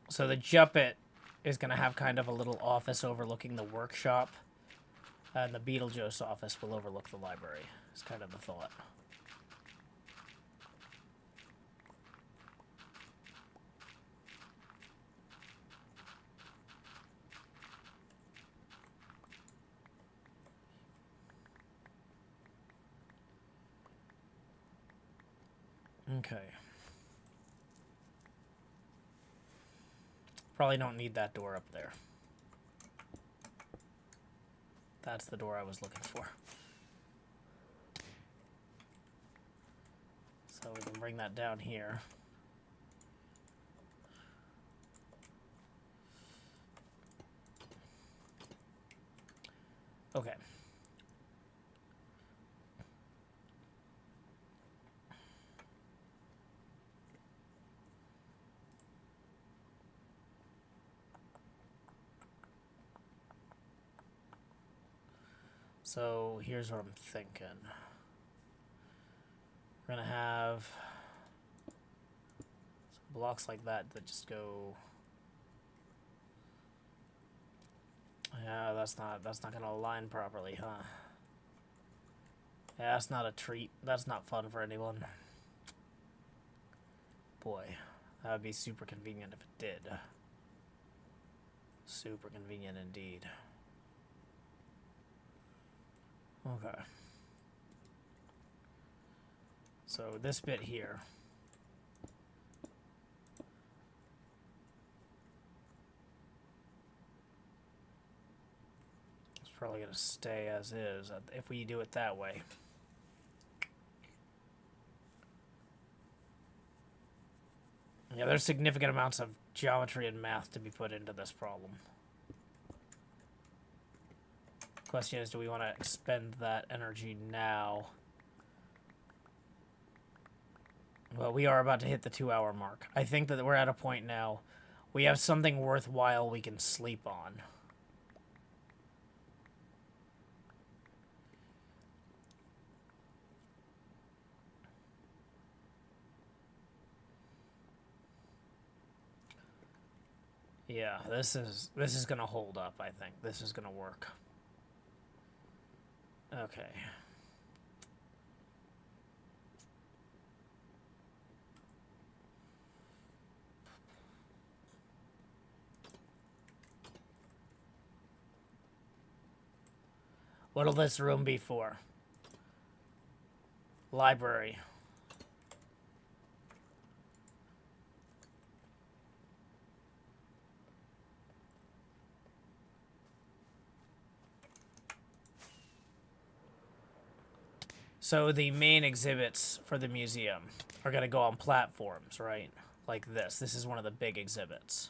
Speaker 1: So the Juppet is going to have kind of a little office overlooking the workshop. And the Beetlejuice office will overlook the library. It's kind of the thought. Okay. Probably don't need that door up there. That's the door I was looking for. So we can bring that down here. Okay. So here's what I'm thinking. We're gonna have some blocks like that that just go. Yeah, that's not gonna align properly, huh? Yeah, that's not a treat. That's not fun for anyone. Boy, that would be super convenient if it did. Super convenient indeed. Okay. So this bit here. It's probably going to stay as is if we do it that way. Yeah, there's significant amounts of geometry and math to be put into this problem. Question is, do we want to expend that energy now? Well, we are about to hit the 2-hour mark. I think that we're at a point now. We have something worthwhile we can sleep on. Yeah, this is gonna hold up, I think. This is gonna work. Okay. What'll this room be for? Library. So the main exhibits for the museum are going to go on platforms, right? Like this. This is one of the big exhibits.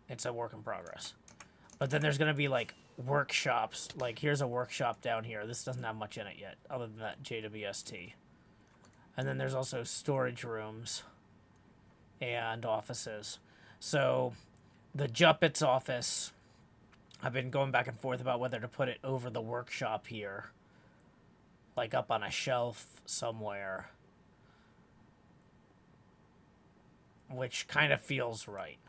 Speaker 1: It's a work in progress. But then there's going to be like workshops. Like here's a workshop down here. This doesn't have much in it yet, other than that JWST. And then there's also storage rooms and offices. So the Juppets office, I've been going back and forth about whether to put it over the workshop here. Like up on a shelf somewhere. Which kind of feels right.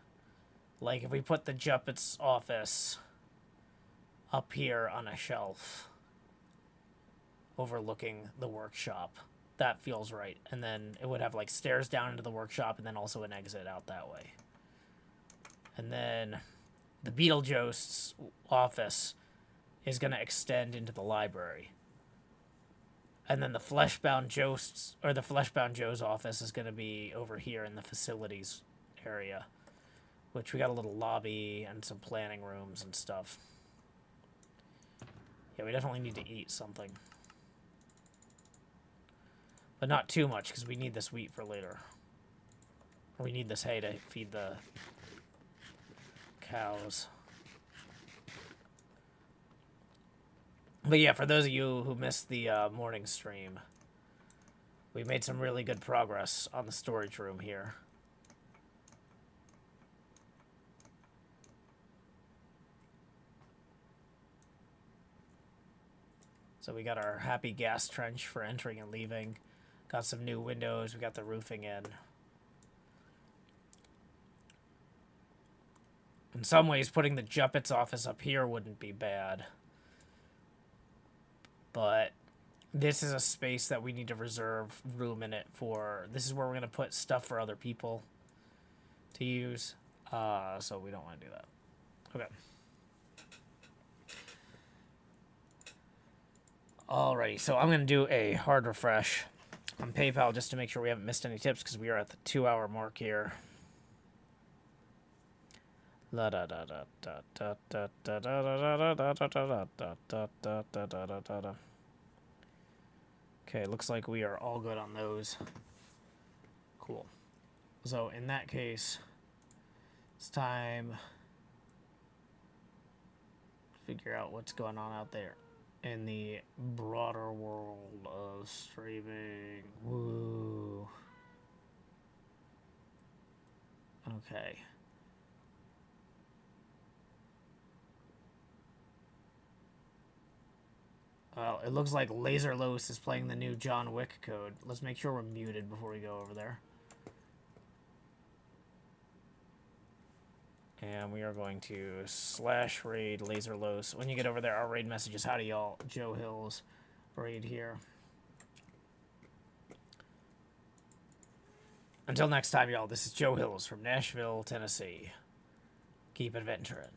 Speaker 1: Like if we put the Juppets office up here on a shelf overlooking the workshop, that feels right. And then it would have like stairs down into the workshop and then also an exit out that way. And then the Beetlejuice's office is going to extend into the library. And then the Fleshbound Joe's office is going to be over here in the facilities area, which we got a little lobby and some planning rooms and stuff. Yeah, we definitely need to eat something. But not too much, because we need this wheat for later. Or we need this hay to feed the cows. But yeah, for those of you who missed the morning stream, we made some really good progress on the storage room here. So we got our happy gas trench for entering and leaving. Got some new windows. We got the roofing in. In some ways, putting the Juppets office up here wouldn't be bad. But this is a space that we need to reserve room in it for. This is where we're going to put stuff for other people to use. So we don't want to do that. Okay. Alrighty, so I'm going to do a hard refresh on PayPal just to make sure we haven't missed any tips because we are at the 2-hour mark here. Okay, looks like we are all good on those. Cool. So in that case, it's time to figure out what's going on out there in the broader world of streaming. Woo. Okay. Well, it looks like Laser Los is playing the new John Wick code. Let's make sure we're muted before we go over there. And we are going to slash raid laser los. When you get over there, our raid message is howdy y'all. Joe Hills raid here. Until next time, y'all, this is Joe Hills from Nashville, Tennessee. Keep adventuring.